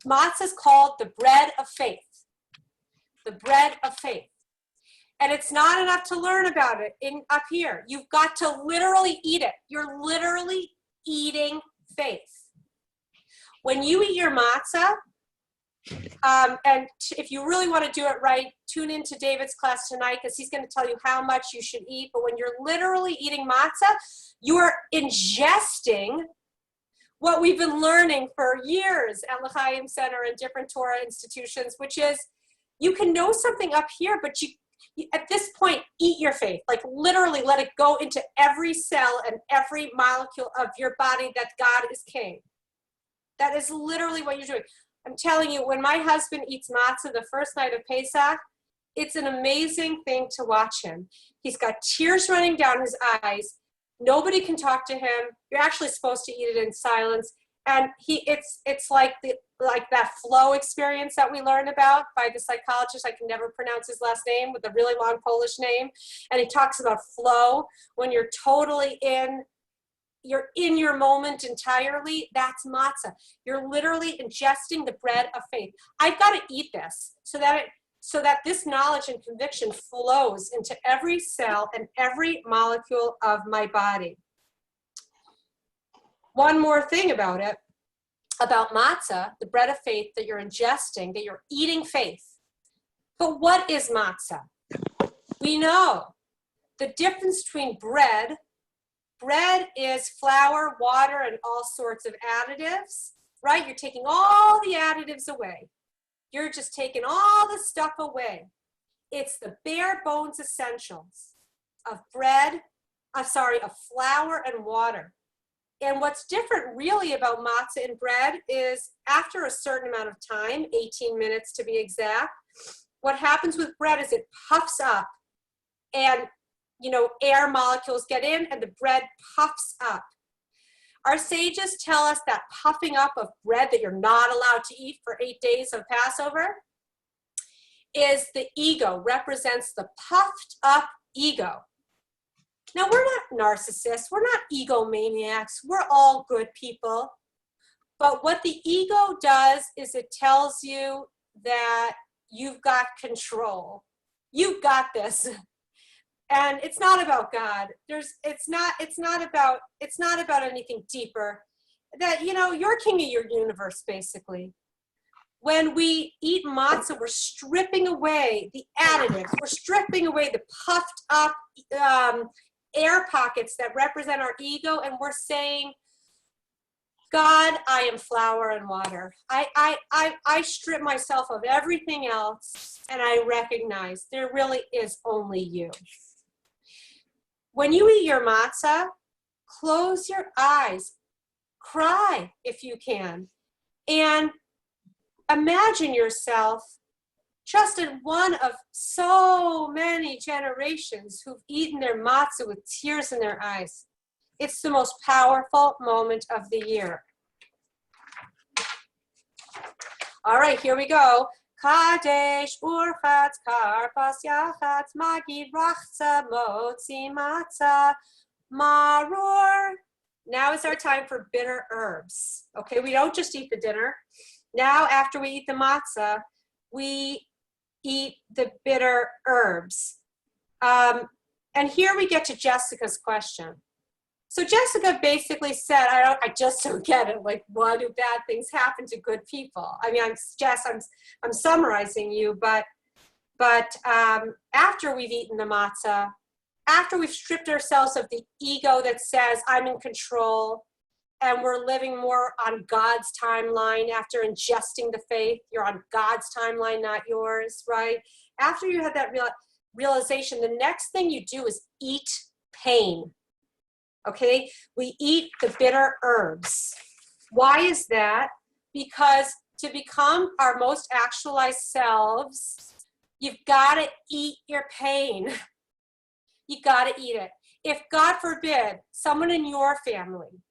matzah is called the bread of faith. The bread of faith. And it's not enough to learn about it up here. You've got to literally eat it. You're literally eating faith. When you eat your matzah, if you really want to do it right, tune into David's class tonight because he's going to tell you how much you should eat. But when you're literally eating matzah, you are ingesting what we've been learning for years at L'Chaim Center and different Torah institutions, which is you can know something up here, but you at this point, eat your faith. Like literally let it go into every cell and every molecule of your body that God is king. That is literally what you're doing. I'm telling you, when my husband eats matzah the first night of Pesach, it's an amazing thing to watch him. He's got tears running down his eyes. Nobody can talk to him. You're actually supposed to eat it in silence. And it's like that flow experience that we learn about by the psychologist. I can never pronounce his last name with a really long Polish name. And he talks about flow when you're totally you're in your moment entirely. That's matzah. You're literally ingesting the bread of faith. I've got to eat this so that this knowledge and conviction flows into every cell and every molecule of my body. One more thing about it, about matzah, the bread of faith that you're ingesting, that you're eating faith. But what is matzah? We know the difference between bread. Bread is flour, water, and all sorts of additives, right? You're taking all the additives away. You're just taking all the stuff away. It's the bare bones essentials of of flour and water. And what's different really about matzah and bread is after a certain amount of time, 18 minutes to be exact, what happens with bread is it puffs up and air molecules get in and the bread puffs up. Our sages tell us that puffing up of bread that you're not allowed to eat for 8 days of Passover is the ego, represents the puffed up ego. Now, we're not narcissists, we're not egomaniacs, we're all good people. But what the ego does is it tells you that you've got control. You've got this. And it's not about God. It's not about anything deeper. That, you're king of your universe, basically. When we eat matzah, we're stripping away the additives. We're stripping away the puffed up air pockets that represent our ego, and we're saying, God, I am flour and water. I strip myself of everything else, and I recognize there really is only you. When you eat your matzah, close your eyes, cry if you can, and imagine yourself just in one of so many generations who've eaten their matzah with tears in their eyes. It's the most powerful moment of the year. All right, here we go. Kadesh urchatz karpas yachatz magi rachza motzi matzah maror. Now is our time for bitter herbs. Okay, we don't just eat the dinner. Now, after we eat the matzah, we eat the bitter herbs. And here we get to Jessica's question. So Jessica basically said, I just don't get it. Like, why do bad things happen to good people? I mean, I'm summarizing you, but after we've eaten the matzah, after we've stripped ourselves of the ego that says I'm in control, and we're living more on God's timeline after ingesting the faith, you're on God's timeline, not yours, right? After you have that realization, the next thing you do is eat pain. Okay, we eat the bitter herbs. Why is that? Because to become our most actualized selves, you've got to eat your pain. You got to eat it. If, God forbid, someone in your family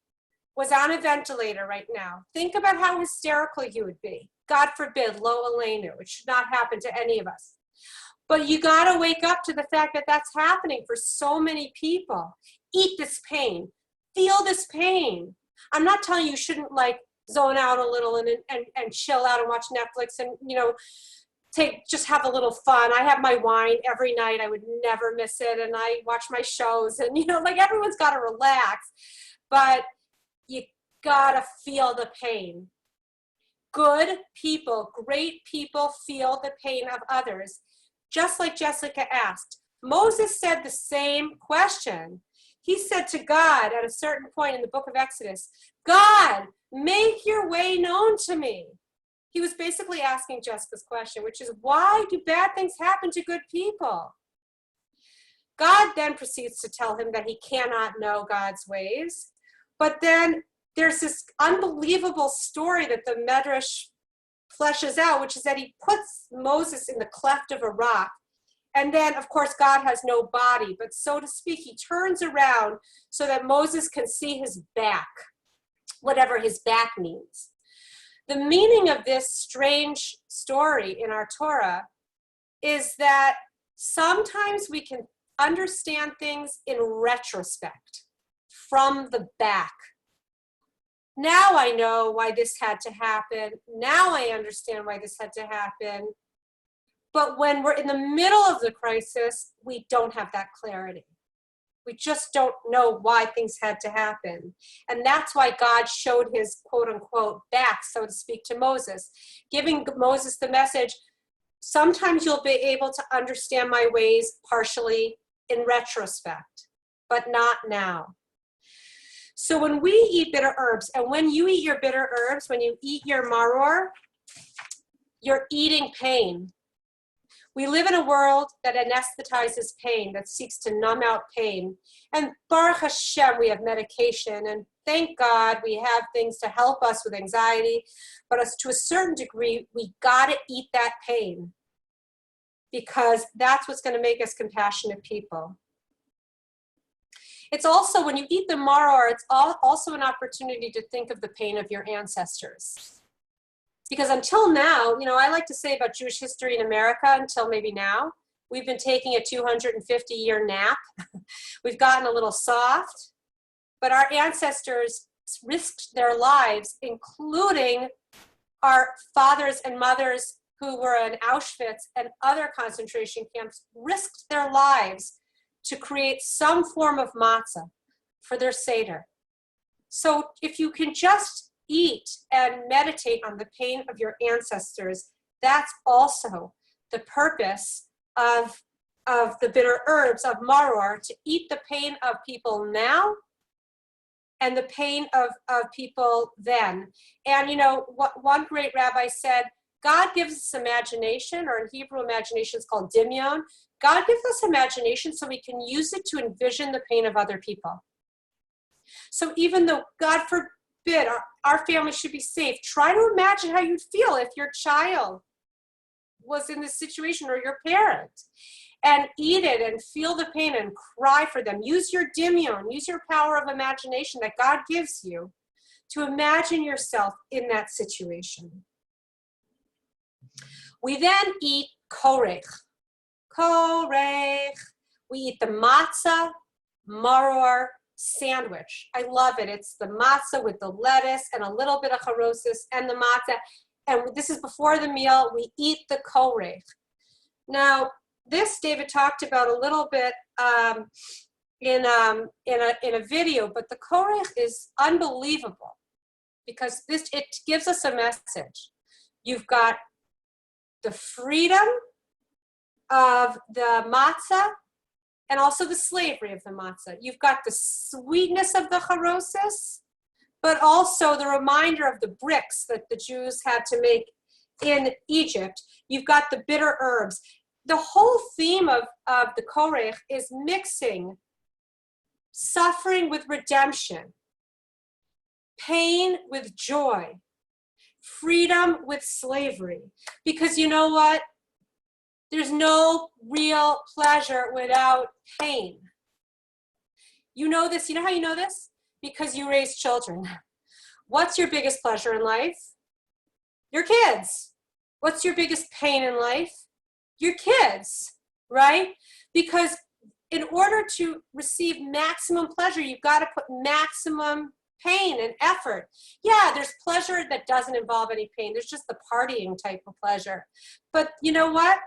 was on a ventilator right now, think about how hysterical you would be. God forbid, lo aleinu. It should not happen to any of us. But you got to wake up to the fact that that's happening for so many people. Eat this pain. Feel this pain. I'm not telling you shouldn't zone out a little and chill out and watch Netflix and just have a little fun. I have my wine every night. I would never miss it, and I watch my shows, and everyone's got to relax, but you gotta feel the pain. good people, great people feel the pain of others. Just like Jessica asked, Moses said the same question. He said to God at a certain point in the book of Exodus, God, make your way known to me. He was basically asking Jessica's question, which is, why do bad things happen to good people? God then proceeds to tell him that he cannot know God's ways. But then there's this unbelievable story that the Medrash fleshes out, which is that he puts Moses in the cleft of a rock. And then, of course, God has no body, but so to speak, he turns around so that Moses can see his back, whatever his back means. The meaning of this strange story in our Torah is that sometimes we can understand things in retrospect, from the back. Now I know why this had to happen. Now I understand why this had to happen. But when we're in the middle of the crisis, we don't have that clarity. We just don't know why things had to happen. And that's why God showed his quote unquote back, so to speak, to Moses, giving Moses the message, sometimes you'll be able to understand my ways partially in retrospect, but not now. So when we eat bitter herbs, and when you eat your bitter herbs, when you eat your maror, you're eating pain. We live in a world that anesthetizes pain, that seeks to numb out pain. And Baruch Hashem, we have medication, and thank God we have things to help us with anxiety. But as to a certain degree, we gotta eat that pain, because that's what's gonna make us compassionate people. It's also, when you eat the maror, it's also an opportunity to think of the pain of your ancestors. Because until now, I like to say about Jewish history in America, until maybe now, we've been taking a 250-year nap. We've gotten a little soft, but our ancestors risked their lives, including our fathers and mothers who were in Auschwitz and other concentration camps, risked their lives to create some form of matzah for their Seder. So if you can just eat and meditate on the pain of your ancestors, that's also the purpose of the bitter herbs of maror, to eat the pain of people now and the pain of people then. And what one great rabbi said, God gives us imagination, or in Hebrew, imagination is called dimyon. God gives us imagination so we can use it to envision the pain of other people. So even though, God forbid, our family should be safe, try to imagine how you'd feel if your child was in this situation, or your parent, and eat it and feel the pain and cry for them. Use your dimyon, use your power of imagination that God gives you to imagine yourself in that situation. We then eat korech. Korech. We eat the matzah maror sandwich. I love it. It's the matzah with the lettuce and a little bit of charosis and the matzah. And this is before the meal. We eat the korech. Now, this David talked about a little bit in a video, but the korech is unbelievable because it gives us a message. You've got the freedom of the matzah and also the slavery of the matzah. You've got the sweetness of the charosis, but also the reminder of the bricks that the Jews had to make in Egypt. You've got the bitter herbs. The whole theme of the korech is mixing suffering with redemption, pain with joy, freedom with slavery. Because you know what? There's no real pleasure without pain. You know this. You know how you know this? Because you raise children. What's your biggest pleasure in life? Your kids. What's your biggest pain in life? Your kids, right? Because in order to receive maximum pleasure, you've got to put maximum pain and effort. Yeah, there's pleasure that doesn't involve any pain. There's just the partying type of pleasure. But you know what?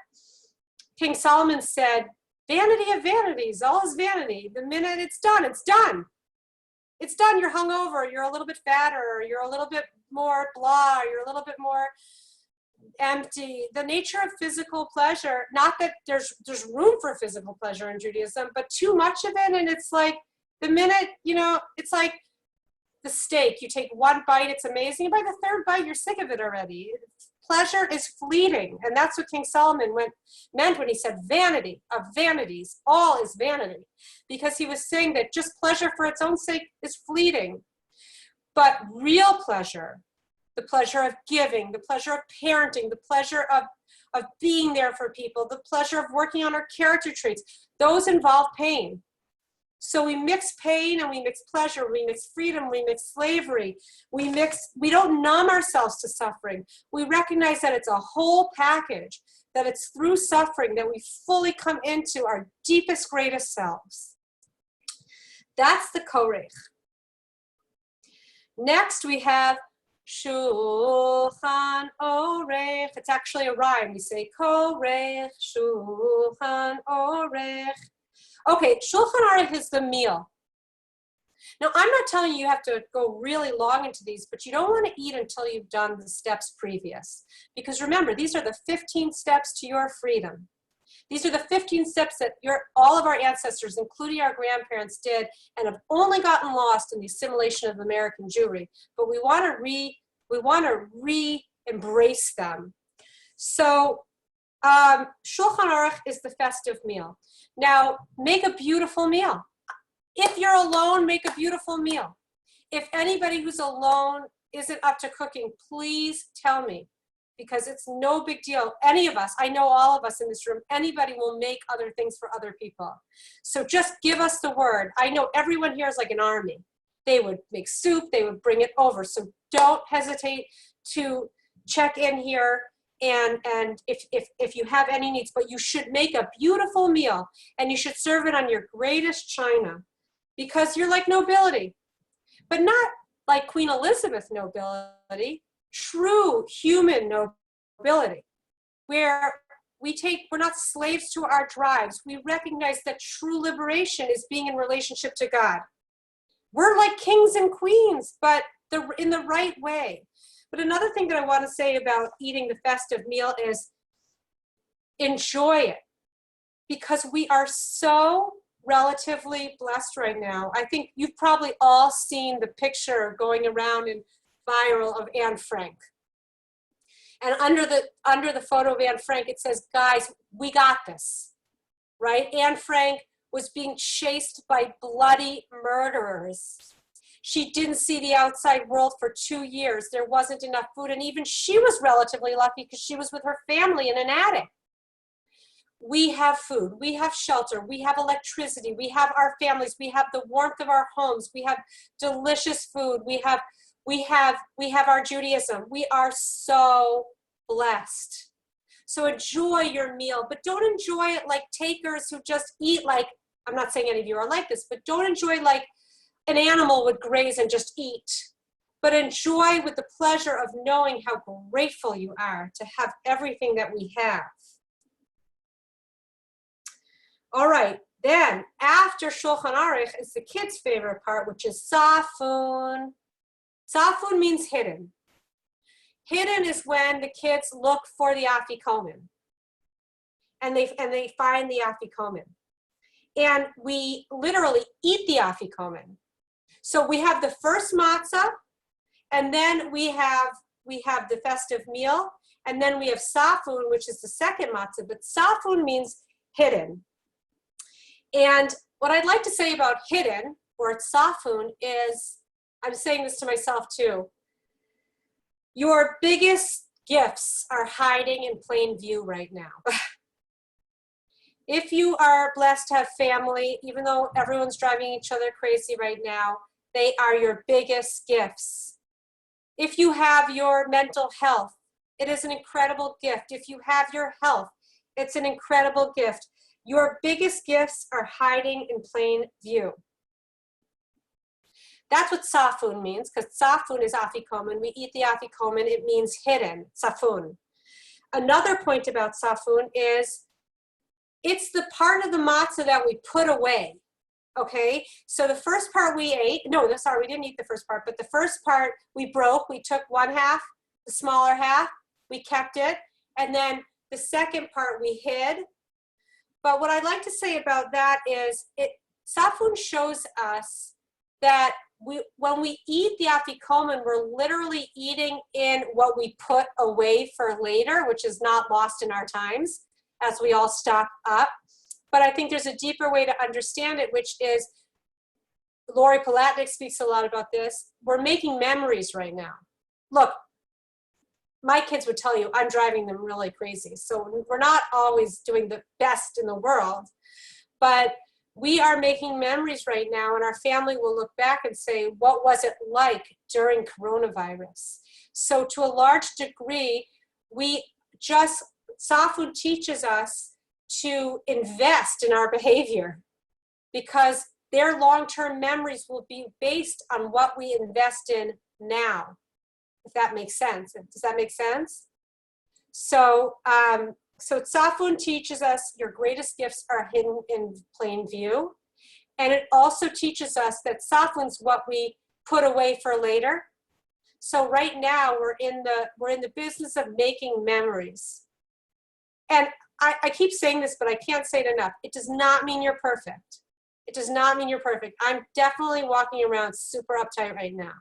King Solomon said, vanity of vanities, all is vanity. The minute it's done, it's done. It's done. You're hungover. You're a little bit fatter. You're a little bit more blah. You're a little bit more empty. The nature of physical pleasure, not that there's room for physical pleasure in Judaism, but too much of it. And it's like the minute, it's like the steak. You take one bite, it's amazing. And by the third bite, you're sick of it already. Pleasure is fleeting. And that's what King Solomon meant when he said vanity of vanities. All is vanity. Because he was saying that just pleasure for its own sake is fleeting. But real pleasure, the pleasure of giving, the pleasure of parenting, the pleasure of being there for people, the pleasure of working on our character traits, those involve pain. So we mix pain and we mix pleasure, we mix freedom, we mix slavery, we don't numb ourselves to suffering. We recognize that it's a whole package, that it's through suffering that we fully come into our deepest, greatest selves. That's the Korech. Next we have Shulchan Orech. It's actually a rhyme. We say Korech, Shulchan Orech. Okay, Shulchan Aruch is the meal. Now, I'm not telling you have to go really long into these, but you don't want to eat until you've done the steps previous. Because remember, these are the 15 steps to your freedom. These are the 15 steps that all of our ancestors, including our grandparents, did and have only gotten lost in the assimilation of American Jewry. But we want to re-embrace them. So Shulchan Aruch is the festive meal. Now, make a beautiful meal. If you're alone, make a beautiful meal. If anybody who's alone isn't up to cooking, please tell me, because it's no big deal. Any of us, I know all of us in this room, anybody will make other things for other people. So just give us the word. I know everyone here is like an army. They would make soup, they would bring it over. So don't hesitate to check in here. And if you have any needs, but you should make a beautiful meal and you should serve it on your greatest china, because you're like nobility, but not like Queen Elizabeth nobility, true human nobility, where we're not slaves to our drives. We recognize that true liberation is being in relationship to God. We're like kings and queens, but in the right way. But another thing that I want to say about eating the festive meal is enjoy it, because we are so relatively blessed right now. I think you've probably all seen the picture going around in viral of Anne Frank. And under the photo of Anne Frank, it says, guys, we got this, right? Anne Frank was being chased by bloody murderers. She didn't see the outside world for 2 years. There wasn't enough food. And even she was relatively lucky because she was with her family in an attic. We have food, we have shelter, we have electricity, we have our families, we have the warmth of our homes, we have delicious food, we have our Judaism. We are so blessed. So enjoy your meal, but don't enjoy it like takers who just eat like, I'm not saying any of you are like this, but don't enjoy like an animal would graze and just eat, but enjoy with the pleasure of knowing how grateful you are to have everything that we have. All right, then after Shulchan Aruch is the kids' favorite part, which is Safun. Safun means hidden. Hidden is when the kids look for the Afikomen, and they find the Afikomen. And we literally eat the Afikomen. So we have the first matzah, and then we have the festive meal, and then we have Safun, which is the second matzah, but Safun means hidden. And what I'd like to say about hidden, or Safun, is, I'm saying this to myself too, your biggest gifts are hiding in plain view right now. If you are blessed to have family, even though everyone's driving each other crazy right now, they are your biggest gifts. If you have your mental health, it is an incredible gift. If you have your health, it's an incredible gift. Your biggest gifts are hiding in plain view. That's what Safun means, because Safun is Afikomen. We eat the Afikomen, it means hidden, Safun. Another point about Safun is it's the part of the matzah that we put away. Okay, so the first part we ate, no, sorry, we didn't eat the first part, but the first part we broke, we took one half, the smaller half, we kept it, and then the second part we hid. But what I'd like to say about that is, Safun shows us that when we eat the afikomen, we're literally eating in what we put away for later, which is not lost in our times, as we all stock up. But I think there's a deeper way to understand it, which is, Lori Palatnik speaks a lot about this. We're making memories right now. Look, my kids would tell you I'm driving them really crazy. So we're not always doing the best in the world, but we are making memories right now, and our family will look back and say, what was it like during coronavirus? So to a large degree, Safun teaches us to invest in our behavior, because their long-term memories will be based on what we invest in now, if that makes sense. Does that make sense? So, so Safun teaches us your greatest gifts are hidden in plain view. And it also teaches us that Safun's what we put away for later. So right now we're in the business of making memories. And I keep saying this, but I can't say it enough. It does not mean you're perfect. It does not mean you're perfect. I'm definitely walking around super uptight right now.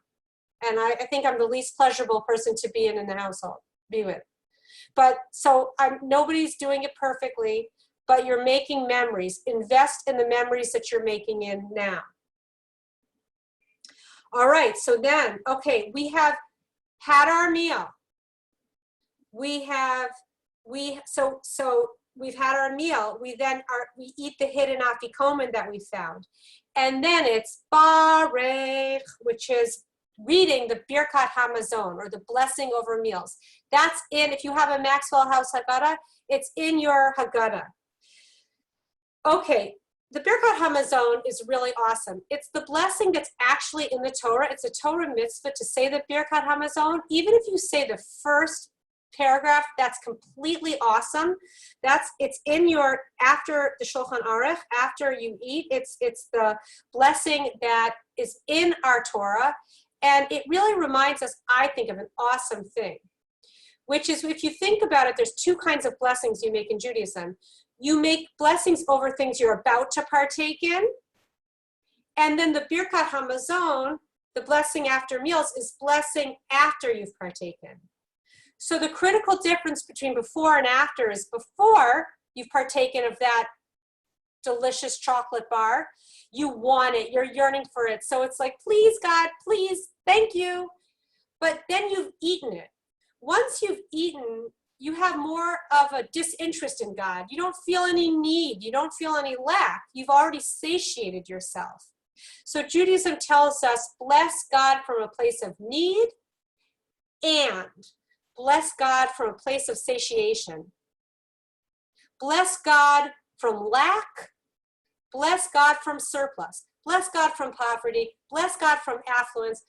And I think I'm the least pleasurable person to be in the household, be with. But so nobody's doing it perfectly, but you're making memories. Invest in the memories that you're making in now. All right, so then, okay, we have had our meal. We've had our meal. We eat the hidden afikomen that we found. And then it's Barech, which is reading the Birkat Hamazon, or the blessing over meals. That's if you have a Maxwell House Haggadah, it's in your Haggadah. Okay, the Birkat Hamazon is really awesome. It's the blessing that's actually in the Torah. It's a Torah mitzvah to say the Birkat Hamazon. Even if you say the first paragraph, that's completely awesome. It's in your, after the Shulchan Aruch, after you eat, it's the blessing that is in our Torah. And it really reminds us, I think, of an awesome thing, which is, if you think about it, there's two kinds of blessings you make in Judaism. You make blessings over things you're about to partake in. And then the Birkat Hamazon, the blessing after meals, is blessing after you've partaken. So the critical difference between before and after is, before you've partaken of that delicious chocolate bar, you want it, you're yearning for it. So it's like, please God, please, thank you. But then you've eaten it. Once you've eaten, you have more of a disinterest in God. You don't feel any need. You don't feel any lack. You've already satiated yourself. So Judaism tells us, bless God from a place of need, and bless God from a place of satiation. Bless God from lack. Bless God from surplus. Bless God from poverty. Bless God from affluence.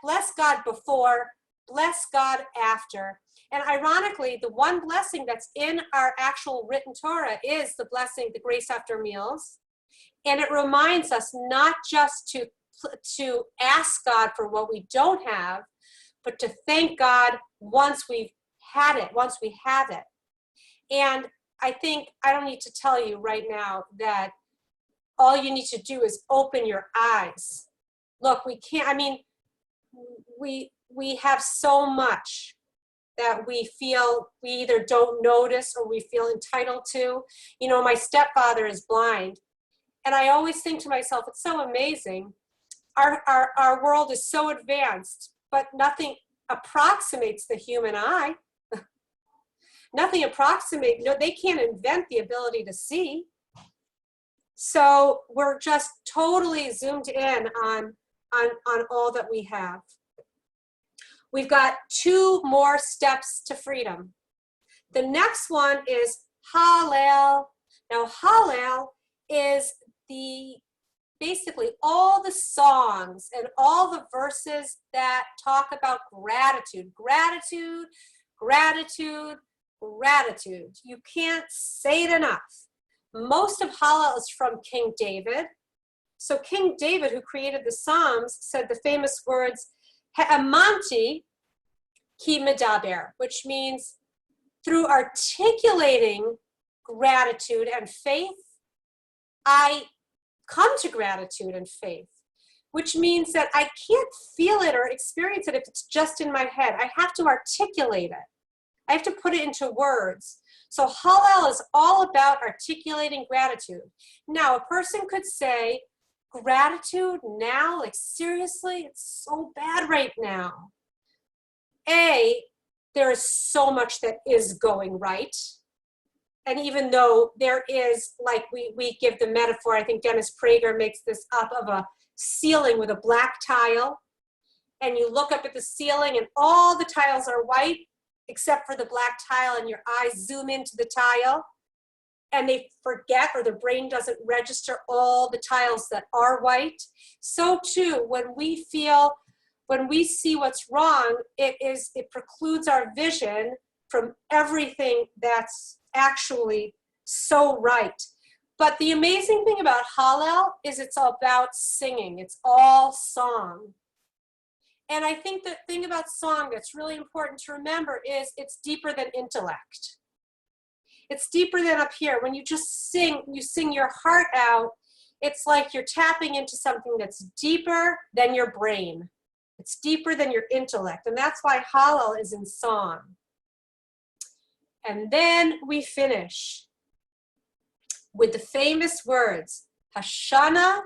Bless God before. Bless God after. And ironically, the one blessing that's in our actual written Torah is the blessing, the grace after meals. And it reminds us not just to ask God for what we don't have, but to thank God once we've had it, once we have it. And I think I don't need to tell you right now that all you need to do is open your eyes. Look, we can't, I mean, we have so much that we feel we either don't notice or we feel entitled to. You know, my stepfather is blind. And I always think to myself, it's so amazing. Our world is so advanced, but nothing approximates the human eye. Nothing approximates, they can't invent the ability to see. So we're just totally zoomed in on all that we have. We've got 2 more steps to freedom. The next one is Hallel. Now Hallel is basically all the songs and all the verses that talk about gratitude, gratitude, gratitude, gratitude. You can't say it enough. Most of Hallel is from King David. So King David, who created the Psalms, said the famous words, Ha'amanti ki medaber, which means through articulating gratitude and faith, I come to gratitude and faith, which means that I can't feel it or experience it if it's just in my head. I have to articulate it. I have to put it into words. So Hallel is all about articulating gratitude. Now, a person could say, gratitude now? Like, seriously? It's so bad right now. There is so much that is going right. And even though there is, like we give the metaphor, I think Dennis Prager makes this up, of a ceiling with a black tile. And you look up at the ceiling and all the tiles are white except for the black tile, and your eyes zoom into the tile and they forget, or the brain doesn't register all the tiles that are white. So too, when we see what's wrong, it precludes our vision from everything that's actually so right. But the amazing thing about Hallel is it's about singing. It's all song. And I think the thing about song that's really important to remember is it's deeper than intellect. It's deeper than up here. When you just sing, you sing your heart out, it's like you're tapping into something that's deeper than your brain. It's deeper than your intellect. And that's why Hallel is in song. And then we finish with the famous words, Hashana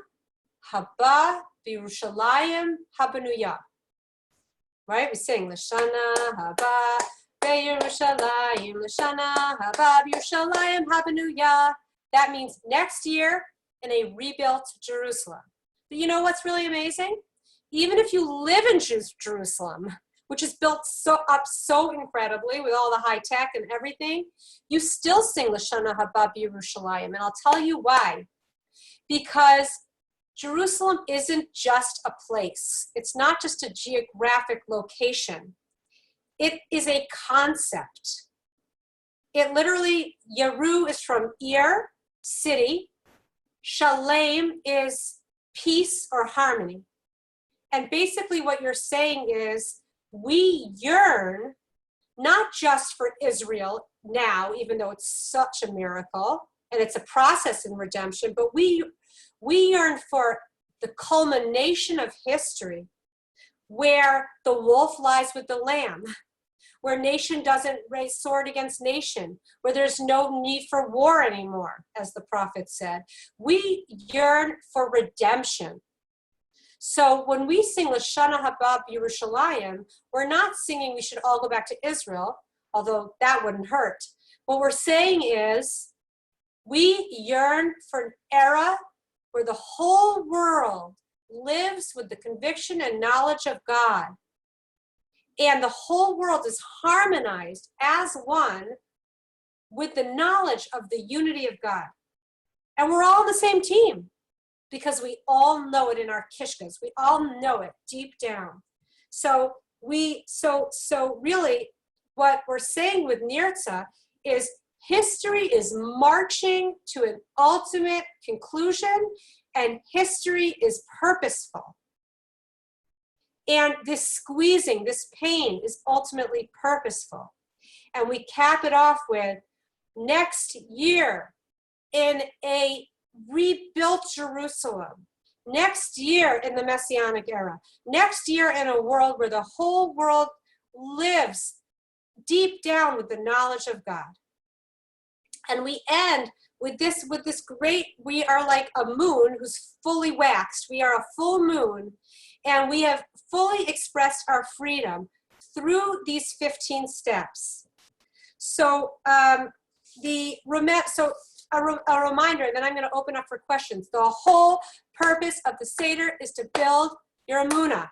haba b'Yerushalayim habanuya. Right? We sing Lashana haba b'Yerushalayim, Lashana haba b'Yerushalayim habanuya. That means next year in a rebuilt Jerusalem. But you know what's really amazing? Even if you live in Jerusalem, which is built so incredibly with all the high tech and everything, you still sing Lashana haba b'Yerushalayim. And I'll tell you why. Because Jerusalem isn't just a place. It's not just a geographic location. It is a concept. It literally, Yeru is from Ir, city. Shalem is peace or harmony. And basically what you're saying is, we yearn not just for Israel now, even though it's such a miracle and it's a process in redemption, but we yearn for the culmination of history, where the wolf lies with the lamb, where nation doesn't raise sword against nation, where there's no need for war anymore, as the prophet said. We yearn for redemption. So when we sing Lashana haba b'Yerushalayim, we're not singing we should all go back to Israel, although that wouldn't hurt. What we're saying is we yearn for an era where the whole world lives with the conviction and knowledge of God. And the whole world is harmonized as one with the knowledge of the unity of God. And we're all on the same team because we all know it in our kishkas. We all know it deep down. So really what we're saying with Nirtza is history is marching to an ultimate conclusion, and history is purposeful. And this squeezing, this pain is ultimately purposeful. And we cap it off with next year in a rebuilt Jerusalem, next year in the Messianic era, next year in a world where the whole world lives deep down with the knowledge of God. And we end with this great, we are like a moon who's fully waxed. We are a full moon, and we have fully expressed our freedom through these 15 steps. So a reminder, and then I'm going to open up for questions. The whole purpose of the Seder is to build your emunah.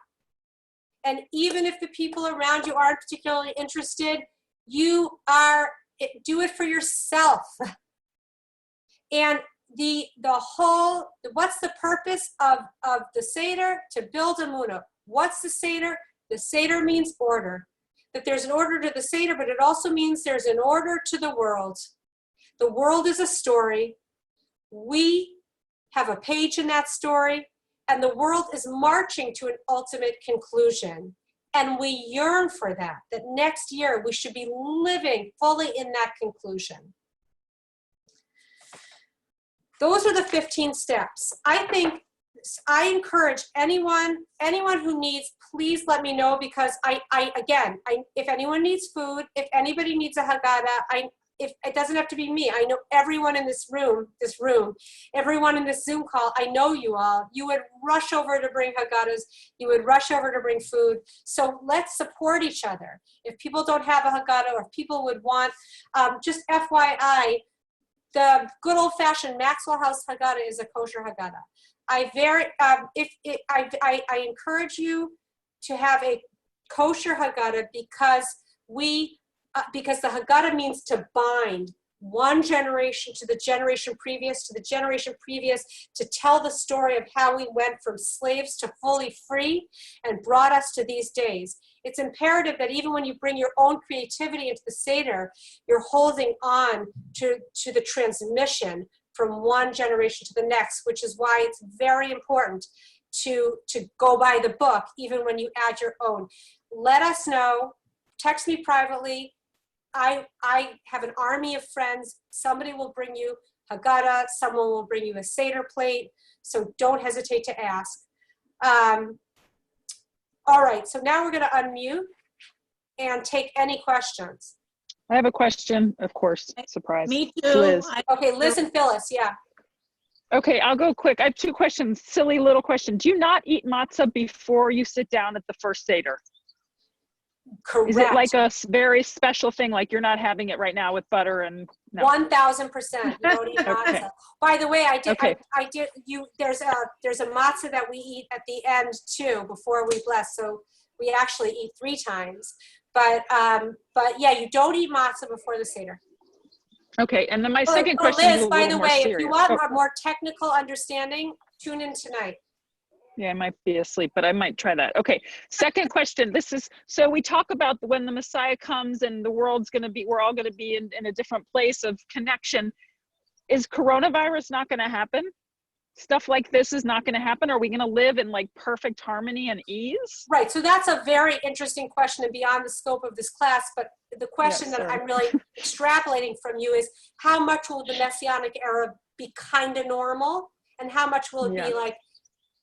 And even if the people around you aren't particularly interested, do it for yourself. And what's the purpose of the Seder? To build emunah. What's the Seder? The Seder means order. That there's an order to the Seder, but it also means there's an order to the world. The world is a story. We have a page in that story, and the world is marching to an ultimate conclusion. And we yearn for that next year we should be living fully in that conclusion. Those are the 15 steps. I encourage anyone who needs, please let me know, because if anyone needs food, if anybody needs a Haggadah, if it doesn't have to be me, I know everyone in this room, everyone in this Zoom call, I know you all, you would rush over to bring Haggadahs, you would rush over to bring food. So let's support each other. If people don't have a Haggadah, or if people would want, just FYI, the good old-fashioned Maxwell House Haggadah is a kosher Haggadah. I encourage you to have a kosher Haggadah because the Haggadah means to bind one generation to the generation previous, to tell the story of how we went from slaves to fully free and brought us to these days. It's imperative that even when you bring your own creativity into the Seder, you're holding on to the transmission from one generation to the next, which is why it's very important to go by the book, even when you add your own. Let us know, text me privately. I have an army of friends. Somebody will bring you Haggadah, someone will bring you a Seder plate, so don't hesitate to ask. All right, so now we're gonna unmute and take any questions. I have a question, of course, surprise. Me too. Liz. Okay, Liz and Phyllis, yeah. Okay, I'll go quick. I have 2 questions, silly little question. Do you not eat matzah before you sit down at the first Seder? Correct. Is it like a very special thing, like you're not having it right now with butter and no? 1000%. You don't eat matzah. Okay. By the way, I did. Okay. I did. There's a matzah that we eat at the end too before we bless. So we actually eat 3 times. But yeah, you don't eat matzah before the Seder. Okay, and then my second question Liz, is a by little the more way, serious. if you want Oh, a more technical understanding, tune in tonight. yeah, I might be asleep, but I might try that. Okay, second question. So we talk about when the Messiah comes and the world's we're all gonna be in a different place of connection. Is coronavirus not gonna happen? Stuff like this is not gonna happen? Are we gonna live in like perfect harmony and ease? Right, so that's a very interesting question and beyond the scope of this class, but the question that sorry. I'm really extrapolating from you is how much will the Messianic era be kind of normal, and how much will it be like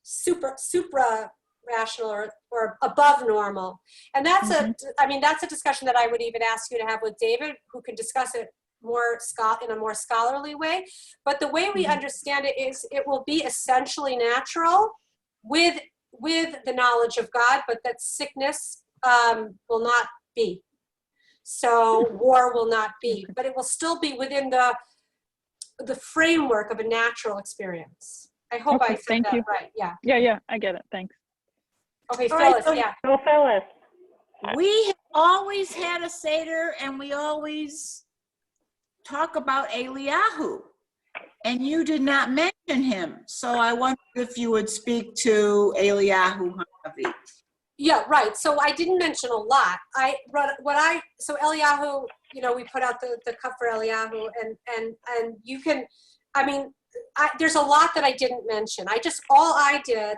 supra rational or above normal? And that's that's a discussion that I would even ask you to have with David, who can discuss it in a more scholarly way. But the way we understand it is it will be essentially natural with the knowledge of God, but that sickness will not be. So war will not be, but it will still be within the framework of a natural experience. I hope I said that right. Yeah. Yeah, I get it. Thanks. Okay, All right, Phyllis, so- yeah. Go Phyllis. We have always had a Seder and we always talk about Eliyahu. And you did not mention him. So I wondered if you would speak to Eliyahu Hanavi. Yeah, right. So I didn't mention a lot. So Eliyahu, we put out the cup for Eliyahu, and you can, there's a lot that I didn't mention. All I did,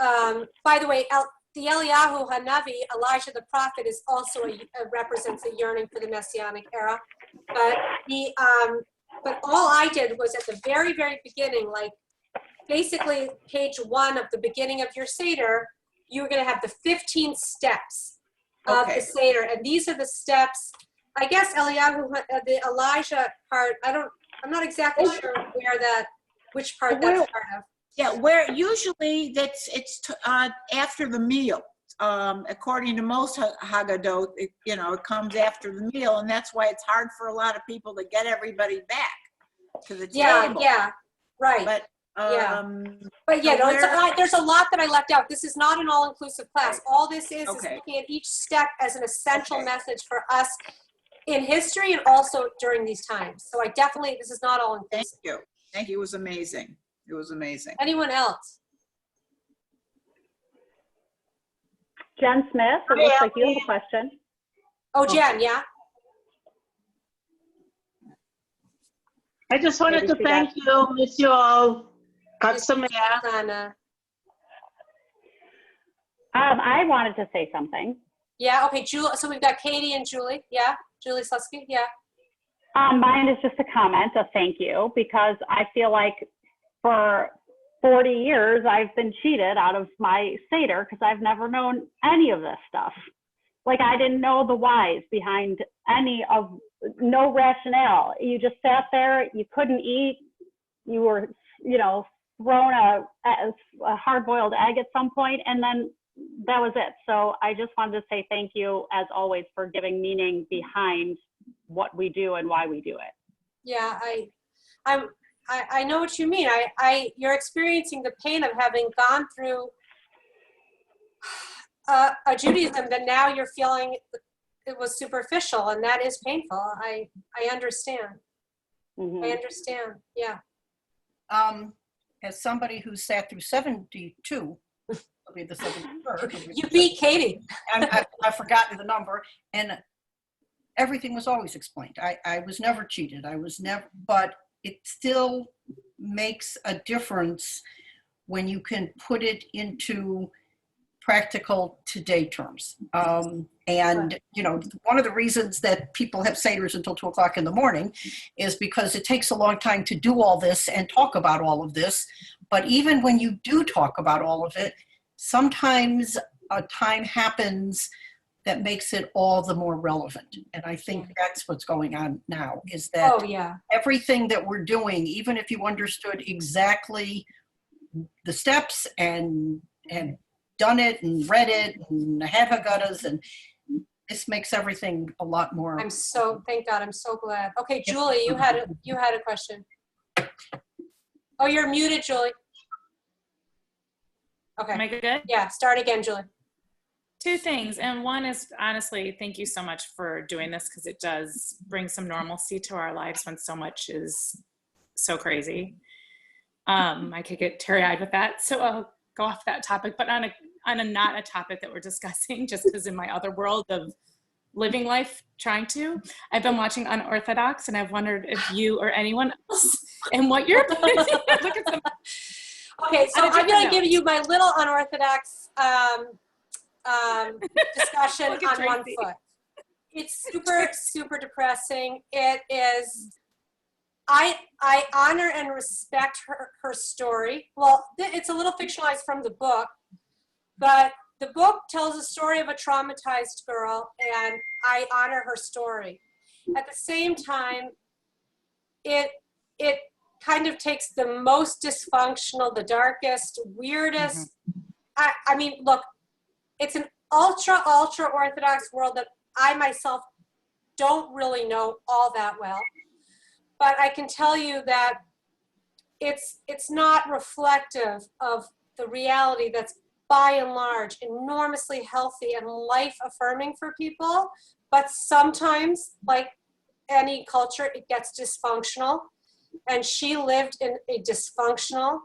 by the way, the Eliyahu Hanavi, Elijah the prophet, is also represents a yearning for the Messianic era. But all I did was at the very, very beginning, like basically page 1 of the beginning of your Seder, you're going to have the 15 steps of the Seder. And these are the steps, I guess Eliyahu, the Elijah part, I'm not exactly sure which part that's part of. Yeah, where usually it's after the meal. According to most Haggadot, it comes after the meal, and that's why it's hard for a lot of people to get everybody back to the table. Yeah, right. But there's a lot that I left out. This is not an all-inclusive class. All this is looking at each step as an essential message for us in history and also during these times. So this is not all-inclusive. Thank you. It was amazing. It was amazing. Anyone else? Jen Smith, it looks like you have a question. Oh, Jen, yeah? I just wanted to thank you, miss you all. Susanna. I wanted to say something. Yeah, okay, Julie, so we've got Katie and Julie. Yeah, Julie Slusky, yeah. Mine is just a comment, a thank you, because I feel like for 40 years I've been cheated out of my Seder because I've never known any of this stuff. Like I didn't know the whys behind no rationale. You just sat there, you couldn't eat, you were, thrown a hard-boiled egg at some point, and then that was it. So I just wanted to say thank you, as always, for giving meaning behind what we do and why we do it. Yeah, I know what you mean. You're experiencing the pain of having gone through a Judaism that now you're feeling it was superficial, and that is painful. I understand. Mhm. I understand. Yeah. As somebody who sat through 72, I'll be the 73rd. You beat Katie. I've forgotten the number, and everything was always explained. I was never cheated. But it still makes a difference when you can put it into practical today terms. And, one of the reasons that people have Seders until 2 o'clock in the morning is because it takes a long time to do all this and talk about all of this. But even when you do talk about all of it, sometimes a time happens that makes it all the more relevant. And I think that's what's going on now, is that Oh, yeah. everything that we're doing, even if you understood exactly the steps and done it and read it and have haggadahs, and this makes everything a lot more. Thank God, I'm so glad. Okay, Julie, you had a question. Oh, you're muted, Julie. Am Okay, I good? yeah, start again, Julie. Two things. And one is, honestly, thank you so much for doing this, because it does bring some normalcy to our lives when so much is so crazy. I could get teary-eyed with that. So I'll go off that topic, but on a not a topic that we're discussing, just because in my other world of living life, I've been watching Unorthodox, and I've wondered if you or anyone else, and what you're look at some. Okay, so On a I'm different gonna note. give you my little unorthodox discussion Look at on one Tracy. foot. It's super, super depressing. It is. I honor and respect her story. Well, it's a little fictionalized from the book, but the book tells a story of a traumatized girl, and I honor her story. At the same time, it kind of takes the most dysfunctional, the darkest, weirdest. I mean, look, it's an ultra Orthodox world that I myself don't really know all that well. But I can tell you that it's not reflective of the reality that's by and large enormously healthy and life affirming for people. But sometimes, like any culture, it gets dysfunctional. And she lived in a dysfunctional.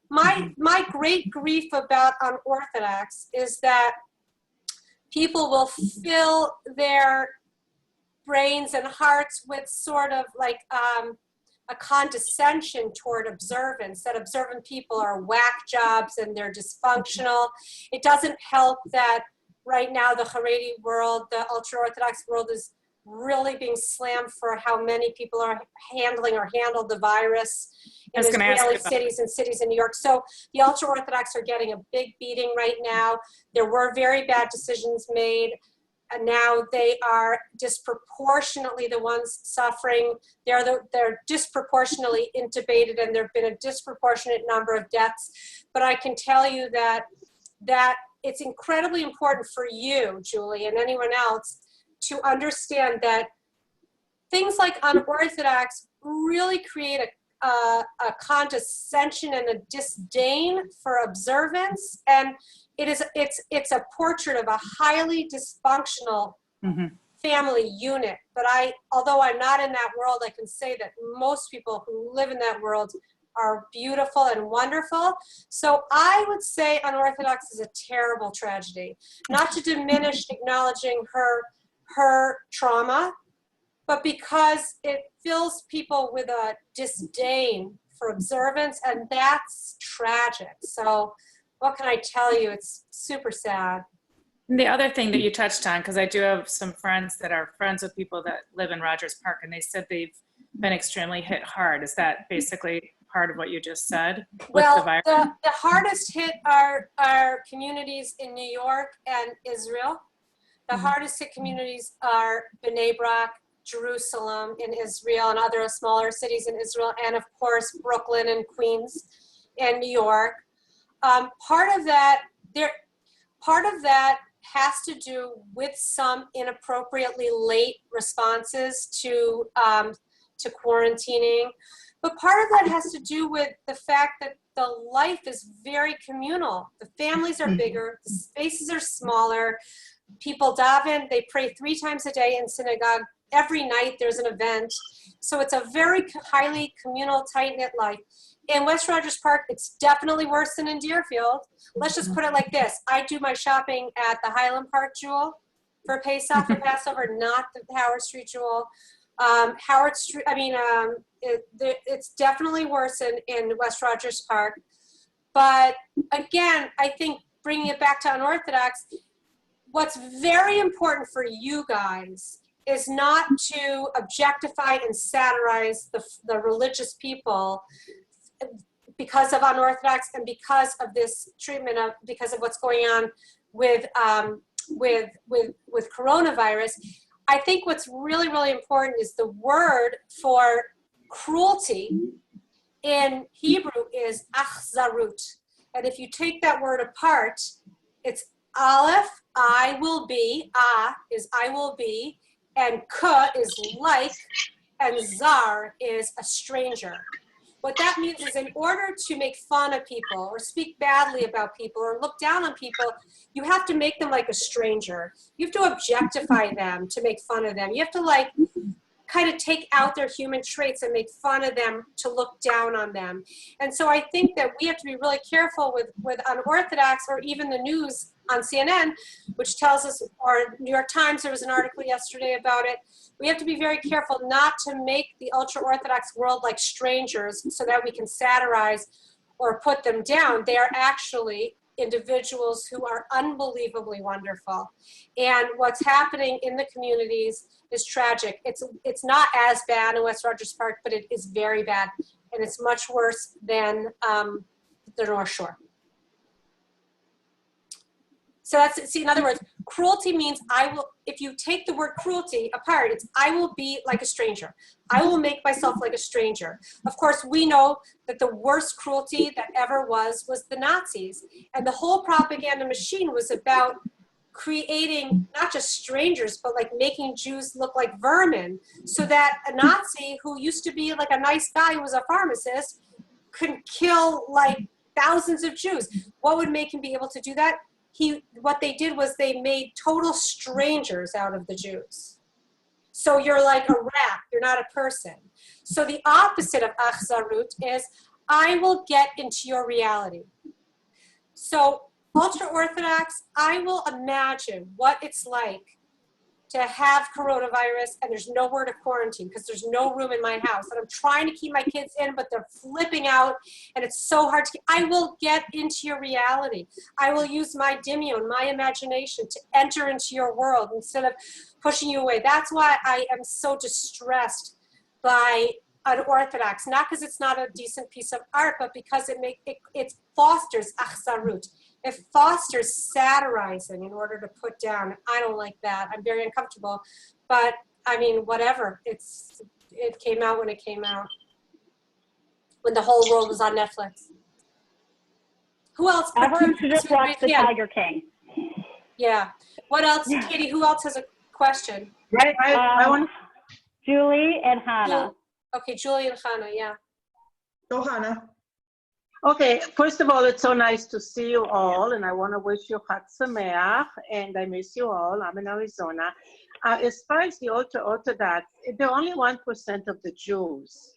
My great grief about Unorthodox is that people will fill their brains and hearts with sort of like a condescension toward observance, that observant people are whack jobs and they're dysfunctional. It doesn't help that right now the Haredi world, the ultra-Orthodox world, is really being slammed for how many people are handled the virus in Israeli cities and cities in New York. So the ultra-Orthodox are getting a big beating right now. There were very bad decisions made, and now they are disproportionately the ones suffering. They're disproportionately intubated, and there have been a disproportionate number of deaths. But I can tell you that it's incredibly important for you, Julie, and anyone else, to understand that things like Unorthodox really create a condescension and a disdain for observance, and it's a portrait of a highly dysfunctional family unit. But although I'm not in that world, I can say that most people who live in that world are beautiful and wonderful. So I would say Unorthodox is a terrible tragedy. Not to diminish acknowledging her trauma, but because it fills people with a disdain for observance, and that's tragic. So what can I tell you? It's super sad. And the other thing that you touched on, because I do have some friends that are friends with people that live in Rogers Park, and they said they've been extremely hit hard. Is that basically part of what you just said with the Well, virus? the hardest hit are communities in New York and Israel. The hardest hit communities are Bnei Brak, Jerusalem in Israel, and other smaller cities in Israel, and of course Brooklyn and Queens and New York. Part of that has to do with some inappropriately late responses to quarantining, but part of that has to do with the fact that the life is very communal. The families are bigger, the spaces are smaller. People daven, they pray 3 times a day in synagogue. Every night there's an event. So it's a very highly communal, tight-knit life. In West Rogers Park, it's definitely worse than in Deerfield. Let's just put it like this. I do my shopping at the Highland Park Jewel for Pesach and Passover, not the Howard Street Jewel. Howard Street, it's definitely worse in West Rogers Park. But again, I think bringing it back to unorthodox, what's very important for you guys is not to objectify and satirize the religious people because of unorthodox and because of this treatment because of what's going on with coronavirus. I think what's really, really important is the word for cruelty in Hebrew is achzarut. And if you take that word apart, it's aleph, I will be, is I will be, and ka is like, and zar is a stranger. What that means is in order to make fun of people or speak badly about people or look down on people, you have to make them like a stranger. You have to objectify them to make fun of them. You have to like kind of take out their human traits and make fun of them to look down on them. And so I think that we have to be really careful with unorthodox, or even the news on CNN, which tells us, or New York Times, there was an article yesterday about it. We have to be very careful not to make the ultra-Orthodox world like strangers so that we can satirize or put them down. They are actually individuals who are unbelievably wonderful. And what's happening in the communities is tragic. It's not as bad in West Rogers Park, but it is very bad. And it's much worse than the North Shore. So that's, see, in other words, cruelty means if you take the word cruelty apart, it's I will be like a stranger. I will make myself like a stranger. Of course, we know that the worst cruelty that ever was the Nazis. And the whole propaganda machine was about creating not just strangers, but like making Jews look like vermin, so that a Nazi who used to be like a nice guy who was a pharmacist could kill like thousands of Jews. What would make him be able to do that? What they did was they made total strangers out of the Jews. So you're like a rat, you're not a person. So the opposite of achzarut is I will get into your reality. So ultra-Orthodox, I will imagine what it's like to have coronavirus and there's nowhere to quarantine because there's no room in my house. And I'm trying to keep my kids in, but they're flipping out and it's so hard to I will get into your reality. I will use my dimion, my imagination to enter into your world instead of pushing you away. That's why I am so distressed by unorthodox, not because it's not a decent piece of art, but because it fosters achzarut. It fosters satirizing in order to put down. I don't like that. I'm very uncomfortable. But I mean, whatever. It came out when it came out. When the whole world was on Netflix. Who else? Everyone should just watch The Tiger King. Yeah. What else? Katie, who else has a question? Right. I want Julie and Hannah. Okay, Julie and Hannah, yeah. Go, Hannah. Okay, first of all, it's so nice to see you all, and I want to wish you Chag Sameach, and I miss you all. I'm in Arizona. As far as the ultra-Orthodox, they're only 1% of the Jews,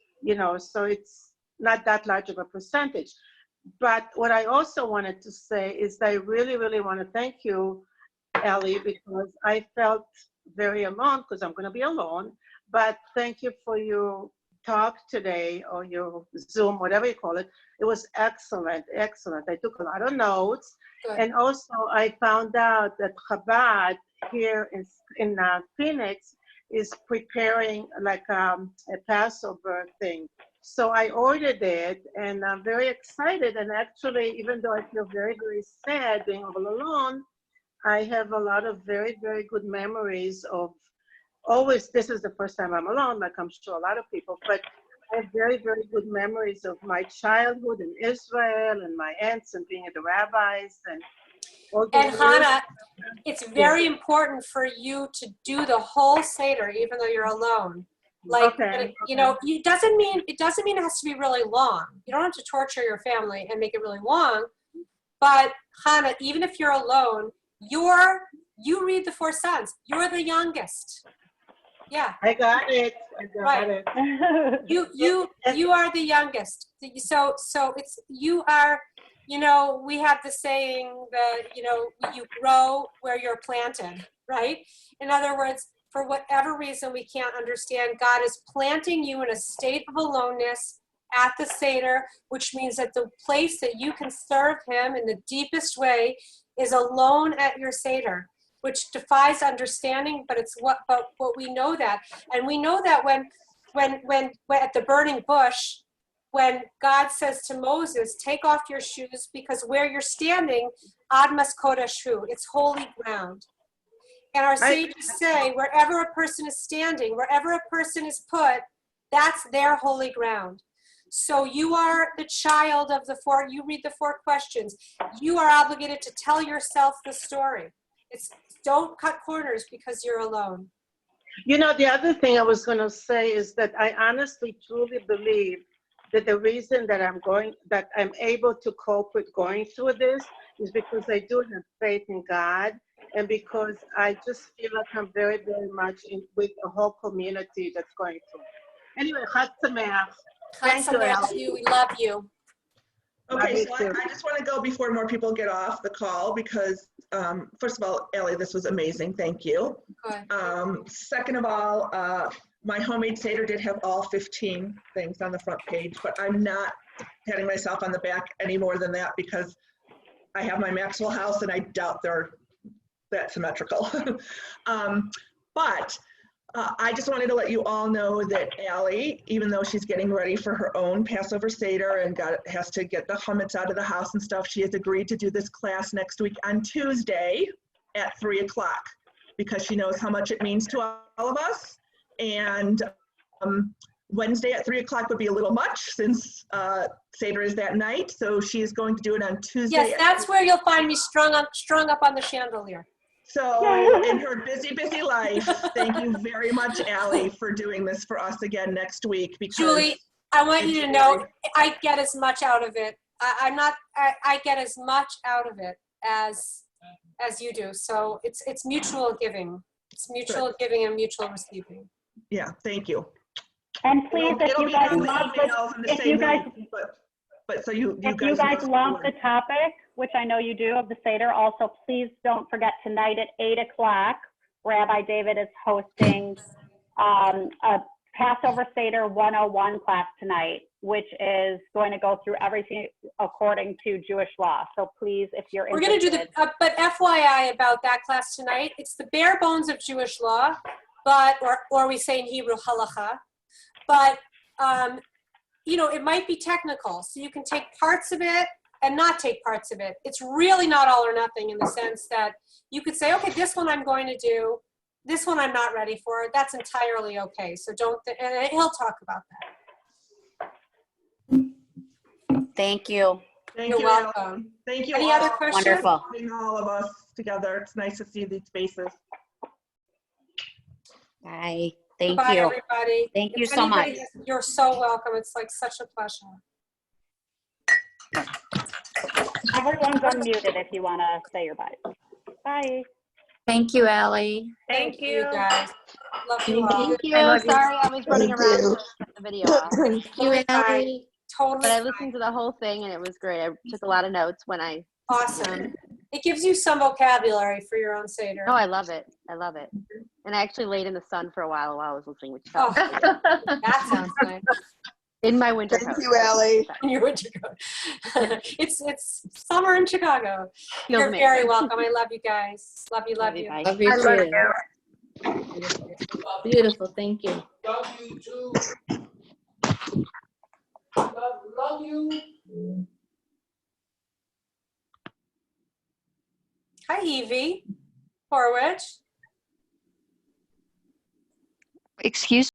so it's not that large of a percentage. But what I also wanted to say is that I really, really want to thank you, Ellie, because I felt very alone, because I'm going to be alone, but thank you for your talk today, or your Zoom, whatever you call it. It was excellent, excellent. I took a lot of notes. Good. And also I found out that Chabad here in Phoenix is preparing like a Passover thing. So I ordered it, and I'm very excited. And actually, even though I feel very, very sad being all alone, I have a lot of very, very good memories of always. This is the first time I'm alone, like I'm sure a lot of people, but I have very, very good memories of my childhood in Israel and my aunts and being at the rabbis and all the And years. Hannah, it's very important for you to do the whole Seder, even though you're alone. Like, Okay, you know, it doesn't mean it has to be really long. You don't have to torture your family and make it really long. But Hannah, even if you're alone, you read the 4 sons. You're the youngest. Yeah. I got it. I got Right. it. You are the youngest. So it's, you are, you know, we have the saying that, you know, you grow where you're planted, right? In other words, for whatever reason we can't understand, God is planting you in a state of aloneness at the Seder, which means that the place that you can serve him in the deepest way is alone at your Seder, which defies understanding, but we know that. And we know that when at the burning bush, when God says to Moses, take off your shoes because where you're standing, Admas Kodeshu, it's holy ground. And our sages say, wherever a person is standing, wherever a person is put, that's their holy ground. So you are the child of the 4, you read the 4 questions. You are obligated to tell yourself the story. Don't cut corners because you're alone. You know, the other thing I was going to say is that I honestly, truly believe that the reason that I'm able to cope with going through this is because I do have faith in God, and because I just feel like I'm very, very much with the whole community that's going through. Anyway, Chag Sameach. Thank you, Ellie. We love you. Okay, so I just want to go before more people get off the call because, first of all, Ellie, this was amazing. Thank you. Good. Second of all, my homemade Seder did have all 15 things on the front page, but I'm not patting myself on the back any more than that because I have my Maxwell house and I doubt they're that symmetrical. But I just wanted to let you all know that Allie, even though she's getting ready for her own Passover Seder and has to get the chametz out of the house and stuff, she has agreed to do this class next week on Tuesday at 3 o'clock because she knows how much it means to all of us. And Wednesday at 3 o'clock would be a little much since Seder is that night. So she is going to do it on Tuesday. Yes, that's where you'll find me strung up on the chandelier. So in her busy, busy life, thank you very much, Allie, for doing this for us again next week. Because Julie, I want you to know I get as much out of it. I get as much out of it as you do. So it's mutual giving. It's mutual giving and mutual receiving. Yeah, thank you. And please, if you guys love the topic, which I know you do, of the Seder, also please don't forget tonight at 8 o'clock, Rabbi David is hosting a Passover Seder 101 class tonight, which is going to go through everything according to Jewish law. So please, if you're interested. We're going to do but FYI about that class tonight, it's the bare bones of Jewish law, but, or we say in Hebrew, halacha, but, you know, it might be technical. So you can take parts of it and not take parts of it. It's really not all or nothing in the sense that you could say, okay, this one I'm going to do, this one I'm not ready for. That's entirely okay. So and he'll talk about that. Thank you. You're welcome. Thank you. Any other questions? Wonderful. Putting all of us together. It's nice to see these faces. Bye. Thank Goodbye, you. everybody. Thank you so much. You're so welcome. It's like such a pleasure. Everyone's unmuted if you want to say your bye. Bye. Thank you, Allie. Thank you, guys. Love you all. Thank you. Sorry, I was running around to get the video off. Thank you, Allie. Totally. But I listened to the whole thing and it was great. I took a lot of notes when I. Awesome. It gives you some vocabulary for your own Seder. Oh, I love it. I love it. And I actually laid in the sun for a while I was listening with Oh, Chicago. that sounds nice. In my winter Thank coat. you, Allie. In your winter coat. It's summer in Chicago. Feels You're amazing. very welcome. I love you guys. Love you, love you. Bye. Love you I love too. Beautiful, thank you. Love you too. Love you. Hi, Evie Horwich. Excuse